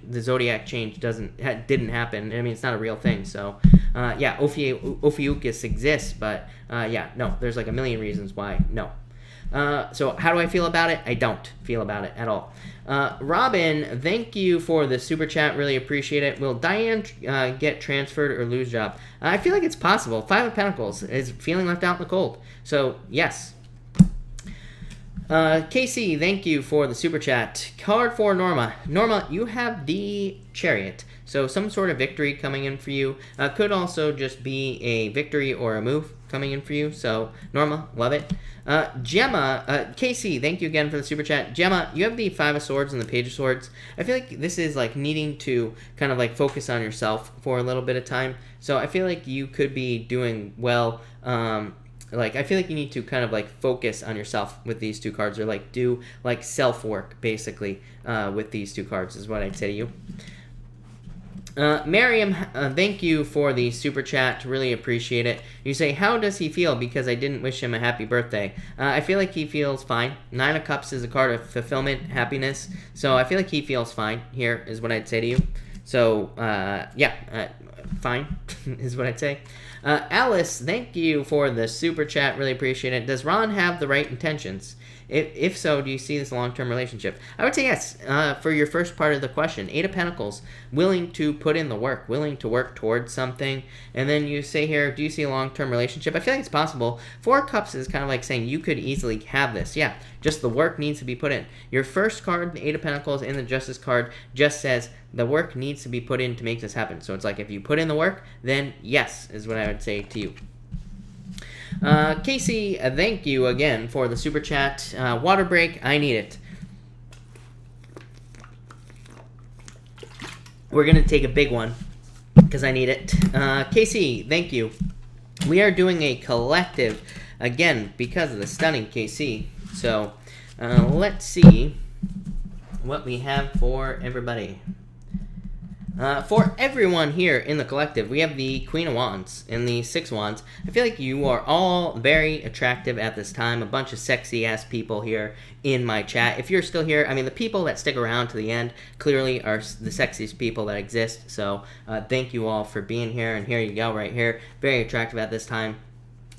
didn't happen. I mean, it's not a real thing. So, yeah, Ophiuchus exists, but yeah, no, there's like a million reasons why no. So how do I feel about it? I don't feel about it at all. Robin, thank you for the super chat. Really appreciate it. Will Diane get transferred or lose job? I feel like it's possible. Five of Pentacles is feeling left out in the cold. So, yes. Casey, thank you for the super chat. Card for Norma. Norma, you have the Chariot. So some sort of victory coming in for you. Could also just be a victory or a move coming in for you. So, Norma, love it. Gemma, Casey, thank you again for the super chat. Gemma, you have the Five of Swords and the Page of Swords. I feel like this is like needing to kind of like focus on yourself for a little bit of time. So I feel like you could be doing well. Like, I feel like you need to kind of like focus on yourself with these two cards, or like do like self-work basically with these two cards is what I'd say to you. Miriam, thank you for the super chat. Really appreciate it. You say, how does he feel? Because I didn't wish him a happy birthday. I feel like he feels fine. Nine of Cups is a card of fulfillment, happiness. So I feel like he feels fine here is what I'd say to you. So, yeah, fine is what I'd say. Alice, thank you for the super chat. Really appreciate it. Does Ron have the right intentions? If so, do you see this long-term relationship? I would say yes. For your first part of the question, Eight of Pentacles, willing to put in the work, willing to work towards something. And then you say here, do you see a long-term relationship? I feel like it's possible. Four of Cups is kind of like saying you could easily have this. Yeah, just the work needs to be put in. Your first card, the Eight of Pentacles, and the Justice card just says the work needs to be put in to make this happen. So it's like if you put in the work, then yes, is what I would say to you. Casey, thank you again for the super chat. Water break, I need it. We're going to take a big one because I need it. Casey, thank you. We are doing a collective, again, because of the stunning KC. So, let's see what we have for everybody. For everyone here in the collective, we have the Queen of Wands and the Six of Wands. I feel like you are all very attractive at this time. A bunch of sexy-ass people here in my chat. If you're still here, I mean, the people that stick around to the end clearly are the sexiest people that exist. So thank you all for being here. And here you go right here. Very attractive at this time.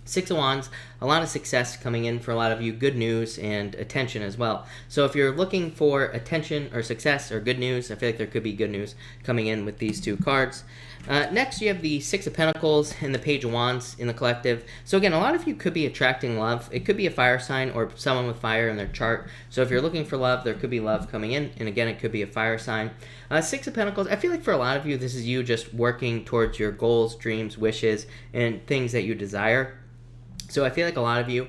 Six of Wands, a lot of success coming in for a lot of you, good news and attention as well. So if you're looking for attention or success or good news, I feel like there could be good news coming in with these two cards. Next, you have the Six of Pentacles and the Page of Wands in the collective. So again, a lot of you could be attracting love. It could be a fire sign or someone with fire in their chart. So if you're looking for love, there could be love coming in. And again, it could be a fire sign. Six of Pentacles, I feel like for a lot of you, this is you just working towards your goals, dreams, wishes, and things that you desire. So I feel like a lot of you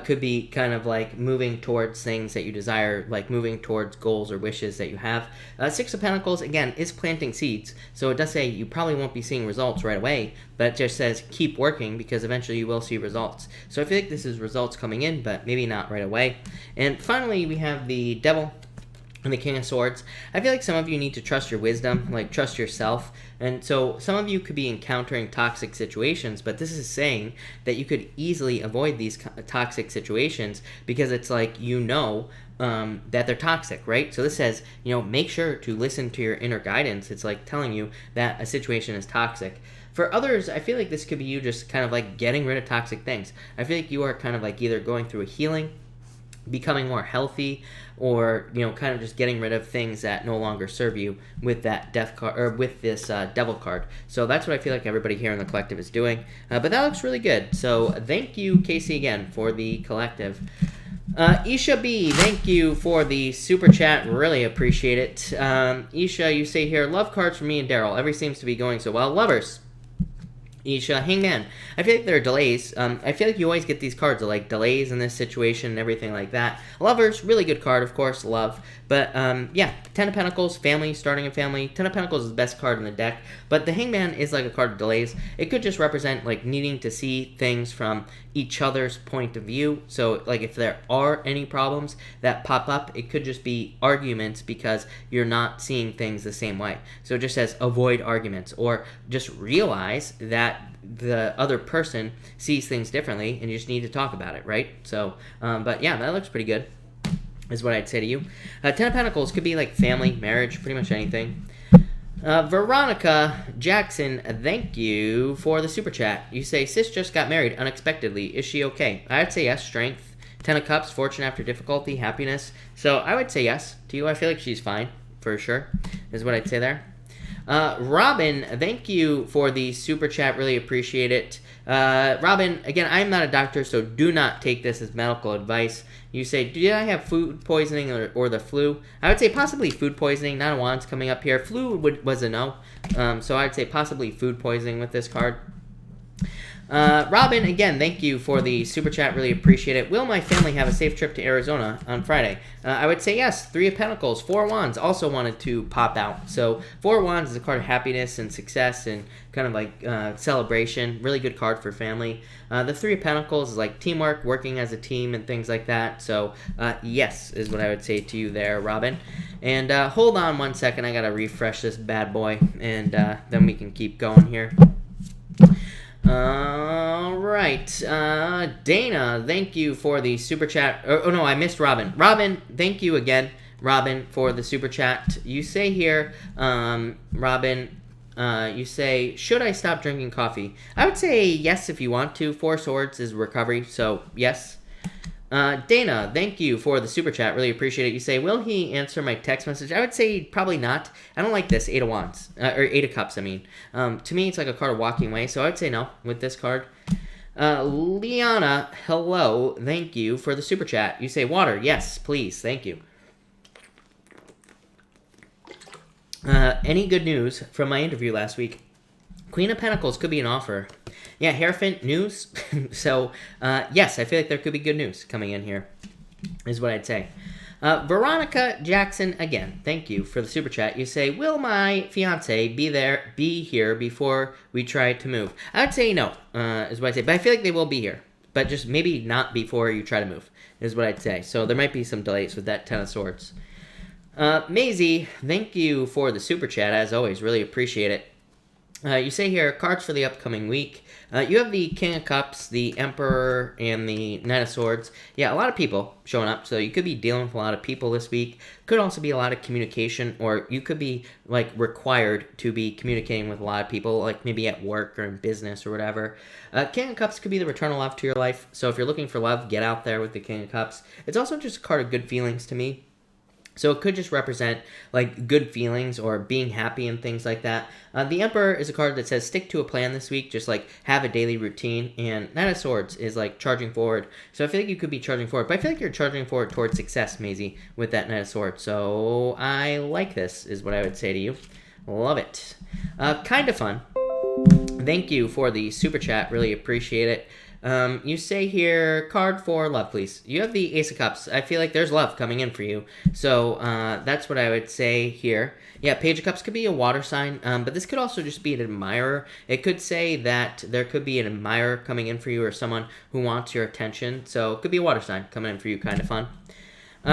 could be kind of like moving towards things that you desire, like moving towards goals or wishes that you have. Six of Pentacles, again, is planting seeds. So it does say you probably won't be seeing results right away, but it just says keep working because eventually you will see results. So I feel like this is results coming in, but maybe not right away. And finally, we have the Devil and the King of Swords. I feel like some of you need to trust your wisdom, like trust yourself. And so some of you could be encountering toxic situations, but this is saying that you could easily avoid these toxic situations because it's like you know that they're toxic, right? So this says, you know, make sure to listen to your inner guidance. It's like telling you that a situation is toxic. For others, I feel like this could be you just kind of like getting rid of toxic things. I feel like you are kind of like either going through a healing becoming more healthy, or kind of just getting rid of things that no longer serve you with that death card, or with this devil card. So that's what I feel like everybody here in the collective is doing, but that looks really good. So thank you, Casey, again for the collective. Isha B, thank you for the super chat, really appreciate it. Isha, you say here, love cards for me and Daryl, everything seems to be going so well. Lovers, Isha, Hangman, I feel like there are delays. I feel like you always get these cards of like delays in this situation and everything like that. Lovers, really good card, of course, love. But yeah, Ten of Pentacles, family, starting a family. Ten of Pentacles is the best card in the deck. But the Hangman is like a card of delays. It could just represent like needing to see things from each other's point of view. So like if there are any problems that pop up, it could just be arguments because you're not seeing things the same way. So it just says avoid arguments, or just realize that the other person sees things differently and you just need to talk about it, right? So, but yeah, that looks pretty good, is what I'd say to you. Ten of Pentacles could be like family, marriage, pretty much anything. Veronica Jackson, thank you for the super chat. You say, sis just got married unexpectedly. Is she okay? I'd say yes. Strength. Ten of Cups, fortune after difficulty, happiness. So I would say yes to you. I feel like she's fine, for sure, is what I'd say there. Robin, thank you for the super chat. Really appreciate it. Robin, again, I'm not a doctor, so do not take this as medical advice. You say, did I have food poisoning or the flu? I would say possibly food poisoning. Not a wand's coming up here. Flu was a no. So I'd say possibly food poisoning with this card. Robin, again, thank you for the super chat. Really appreciate it. Will my family have a safe trip to Arizona on Friday? I would say yes. Three of Pentacles, Four of Wands also wanted to pop out. So Four of Wands is a card of happiness and success and kind of like celebration. Really good card for family. The Three of Pentacles is like teamwork, working as a team and things like that. So yes is what I would say to you there, Robin. And hold on one second. I got to refresh this bad boy, and then we can keep going here. All right, Dana, thank you for the super chat. Oh no, I missed Robin. Robin, thank you again, Robin, for the super chat. You say here, Robin, you say, should I stop drinking coffee? I would say yes if you want to. Four Swords is recovery, so yes. Dana, thank you for the super chat. Really appreciate it. You say, will he answer my text message? I would say probably not. I don't like this. Eight of Wands. Or Eight of Cups, I mean. To me, it's like a card of walking away, so I would say no with this card. Liana, hello. Thank you for the super chat. You say, water. Yes, please. Thank you. Any good news from my interview last week? Queen of Pentacles could be an offer. Yeah, Hierophant news. So, yes, I feel like there could be good news coming in here, is what I'd say. Veronica Jackson, again, thank you for the super chat. You say, will my fiance be here before we try to move? I would say no, is what I'd say. But I feel like they will be here. But just maybe not before you try to move, is what I'd say. So there might be some delays with that Ten of Swords. Maisie, thank you for the super chat, as always. Really appreciate it. You say here, cards for the upcoming week. You have the King of Cups, the Emperor, and the Knight of Swords. Yeah, a lot of people showing up, so you could be dealing with a lot of people this week. Could also be a lot of communication, or you could be, like, required to be communicating with a lot of people, like maybe at work or in business or whatever. King of Cups could be the return of love to your life, so if you're looking for love, get out there with the King of Cups. It's also just a card of good feelings to me. So it could just represent, like, good feelings or being happy and things like that. The Emperor is a card that says stick to a plan this week, just, like, have a daily routine. And Knight of Swords is, like, charging forward. So I feel like you could be charging forward. But I feel like you're charging forward towards success, Maisie, with that Knight of Swords. So I like this, is what I would say to you. Love it. Kind of fun. Thank you for the super chat. Really appreciate it. You say here, card for love, please. You have the Ace of Cups. I feel like there's love coming in for you. So, that's what I would say here. Yeah, Page of Cups could be a water sign, but this could also just be an admirer. It could say that there could be an admirer coming in for you or someone who wants your attention. So, it could be a water sign coming in for you, kind of fun.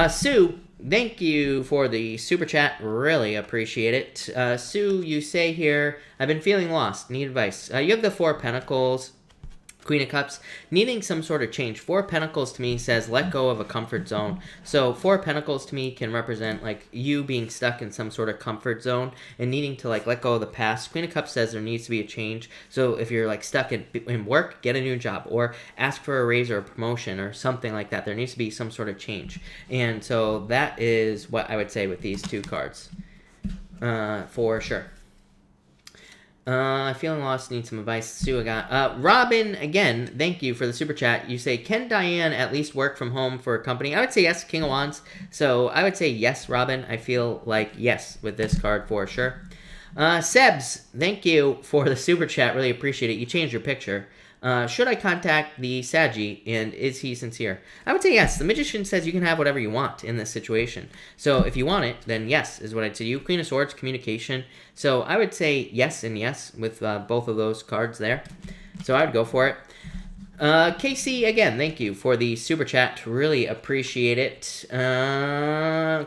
Sue, thank you for the super chat. Really appreciate it. Sue, you say here, I've been feeling lost. Need advice. You have the Four of Pentacles. Queen of Cups, needing some sort of change. Four of Pentacles to me says let go of a comfort zone. So Four of Pentacles to me can represent like you being stuck in some sort of comfort zone and needing to like let go of the past. Queen of Cups says there needs to be a change. So if you're like stuck in work, get a new job or ask for a raise or a promotion or something like that. There needs to be some sort of change. And so that is what I would say with these two cards for sure. Feeling lost, need some advice. Sue, I got. Robin, again, thank you for the super chat. You say, can Diane at least work from home for a company? I would say yes, King of Wands. So I would say yes, Robin. I feel like yes with this card for sure. Sebs, thank you for the super chat. Really appreciate it. You changed your picture. Should I contact the Saggy, and is he sincere? I would say yes. The Magician says you can have whatever you want in this situation. So if you want it, then yes is what I'd say to you. Queen of Swords, communication. So I would say yes and yes with both of those cards there. So I would go for it. Casey, again, thank you for the super chat. Really appreciate it.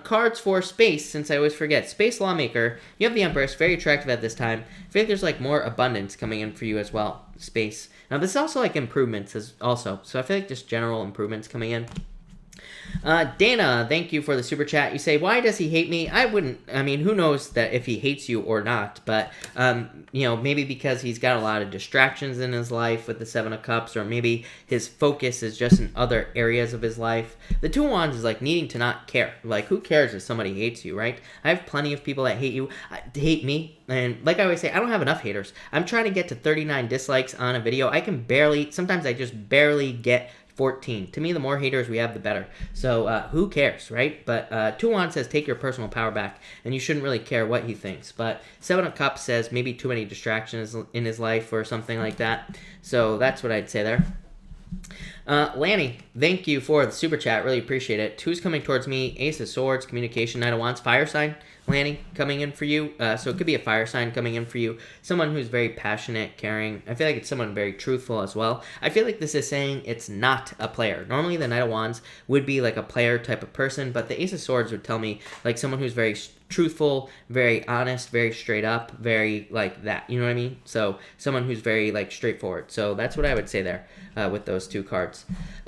Cards for space, since I always forget. Space Lawmaker, you have the Empress, very attractive at this time. I feel like there's like more abundance coming in for you as well. Space. Now this is also like improvements also. So I feel like just general improvements coming in. Dana, thank you for the super chat. You say, why does he hate me? I mean, who knows that if he hates you or not, but, you know, maybe because he's got a lot of distractions in his life with the Seven of Cups, or maybe his focus is just in other areas of his life. The Two of Wands is like needing to not care. Like, who cares if somebody hates you, right? I have plenty of people that hate me, and like I always say, I don't have enough haters. I'm trying to get to 39 dislikes on a video. Sometimes I just barely get 14. To me, the more haters we have, the better. So who cares, right? But Two of Wands says take your personal power back, and you shouldn't really care what he thinks. But Seven of Cups says maybe too many distractions in his life or something like that. So that's what I'd say there. Lanny, thank you for the super chat. Really appreciate it. Who's coming towards me? Ace of Swords, communication, Knight of Wands, fire sign. Lanny, coming in for you. So it could be a fire sign coming in for you. Someone who's very passionate, caring. I feel like it's someone very truthful as well. I feel like this is saying it's not a player. Normally the Knight of Wands would be like a player type of person, but the Ace of Swords would tell me like someone who's very truthful, very honest, very straight up, very like that. You know what I mean? So someone who's very like straightforward. So that's what I would say there with those two cards.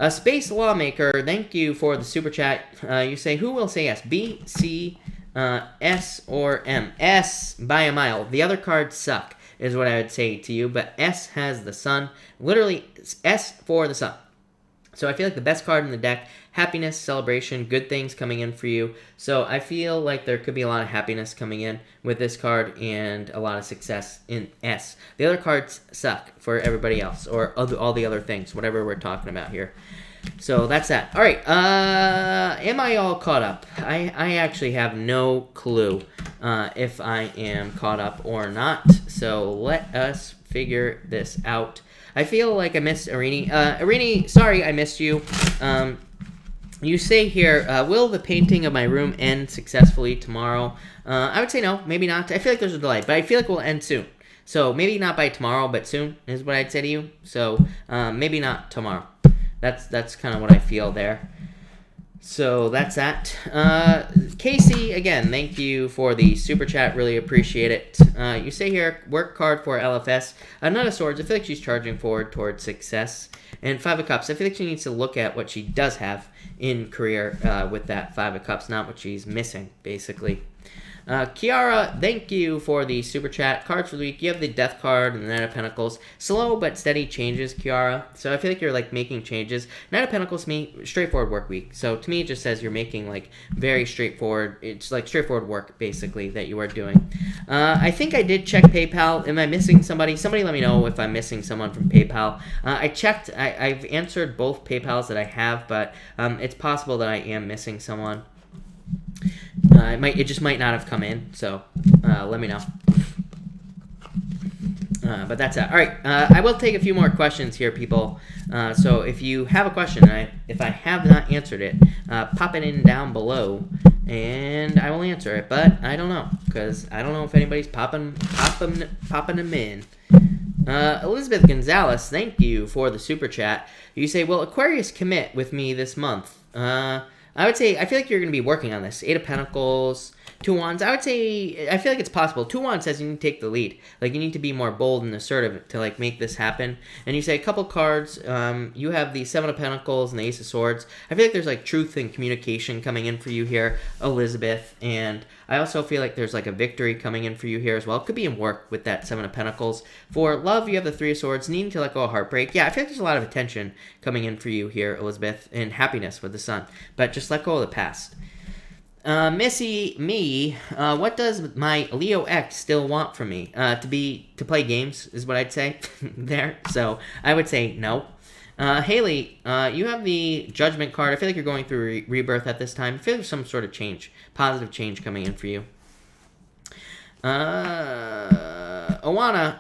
Space Lawmaker, thank you for the super chat. You say, who will say yes? B, C, S, or M? S by a mile. The other cards suck is what I would say to you, but S has the sun. Literally, S for the sun. So I feel like the best card in the deck, happiness, celebration, good things coming in for you. So I feel like there could be a lot of happiness coming in with this card and a lot of success in S. The other cards suck for everybody else, or all the other things, whatever we're talking about here. So that's that. All right. Am I all caught up? I actually have no clue if I am caught up or not. So let us figure this out. I feel like I missed Arini. Arini, sorry I missed you. You say here, will the painting of my room end successfully tomorrow? I would say no, maybe not. I feel like there's a delay, but I feel like we'll end soon. So maybe not by tomorrow, but soon is what I'd say to you. So maybe not tomorrow. That's kind of what I feel there. So that's that. Casey, again, thank you for the super chat. Really appreciate it. You say here, work card for LFS. Knight of Swords, I feel like she's charging forward towards success. And Five of Cups, I feel like she needs to look at what she does have in career with that Five of Cups, not what she's missing, basically. Kiara, thank you for the super chat. Cards for the week. You have the Death card and the Knight of Pentacles. Slow but steady changes, Kiara. So I feel like you're like making changes. Knight of Pentacles to me, straightforward work week. So to me, it just says you're making like very straightforward. It's like straightforward work basically that you are doing. I think I did check PayPal. Am I missing somebody? Somebody let me know if I'm missing someone from PayPal. I checked. I've answered both PayPals that I have, but it's possible that I am missing someone. It just might not have come in, so let me know. But that's it. All right, I will take a few more questions here, people. So if you have a question, if I have not answered it, pop it in down below, and I will answer it. But I don't know, because I don't know if anybody's popping them in. Elizabeth Gonzalez, thank you for the super chat. You say, will Aquarius commit with me this month? I would say, I feel like you're going to be working on this. Eight of Pentacles, Two Wands, I would say, I feel like it's possible. Two Wands says you need to take the lead. Like, you need to be more bold and assertive to, like, make this happen. And you say a couple cards, you have the Seven of Pentacles and the Ace of Swords. I feel like there's, like, truth and communication coming in for you here, Elizabeth. And I also feel like there's, like, a victory coming in for you here as well. It could be in work with that Seven of Pentacles. For love, you have the Three of Swords, needing to let go of heartbreak. Yeah, I feel like there's a lot of attention coming in for you here, Elizabeth, and happiness with the Sun. But just let go of the past. Missy, me, what does my Leo X still want from me? To play games is what I'd say there. So I would say no. Haley, you have the Judgment card. I feel like you're going through rebirth at this time. I feel like there's some sort of change, positive change coming in for you. Owana,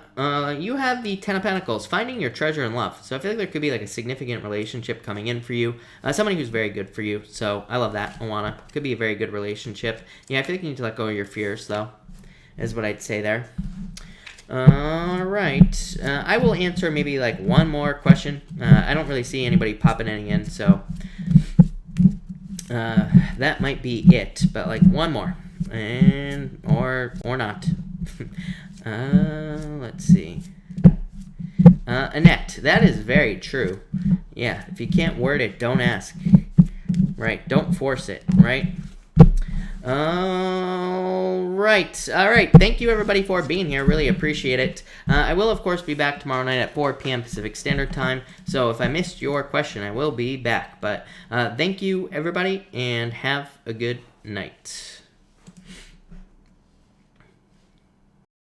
you have the Ten of Pentacles, finding your treasure in love. So I feel like there could be like a significant relationship coming in for you. Somebody who's very good for you. So I love that, Owana. Could be a very good relationship. Yeah, I feel like you need to let go of your fears, though, is what I'd say there. All right. I will answer maybe like one more question. I don't really see anybody popping any in, so that might be it. But like one more, and or not. Let's see. Annette, that is very true. Yeah, if you can't word it, don't ask. Right, don't force it, right? All right. Thank you, everybody, for being here. Really appreciate it. I will, of course, be back tomorrow night at 4 p.m. Pacific Standard Time. So if I missed your question, I will be back. But thank you, everybody, and have a good night.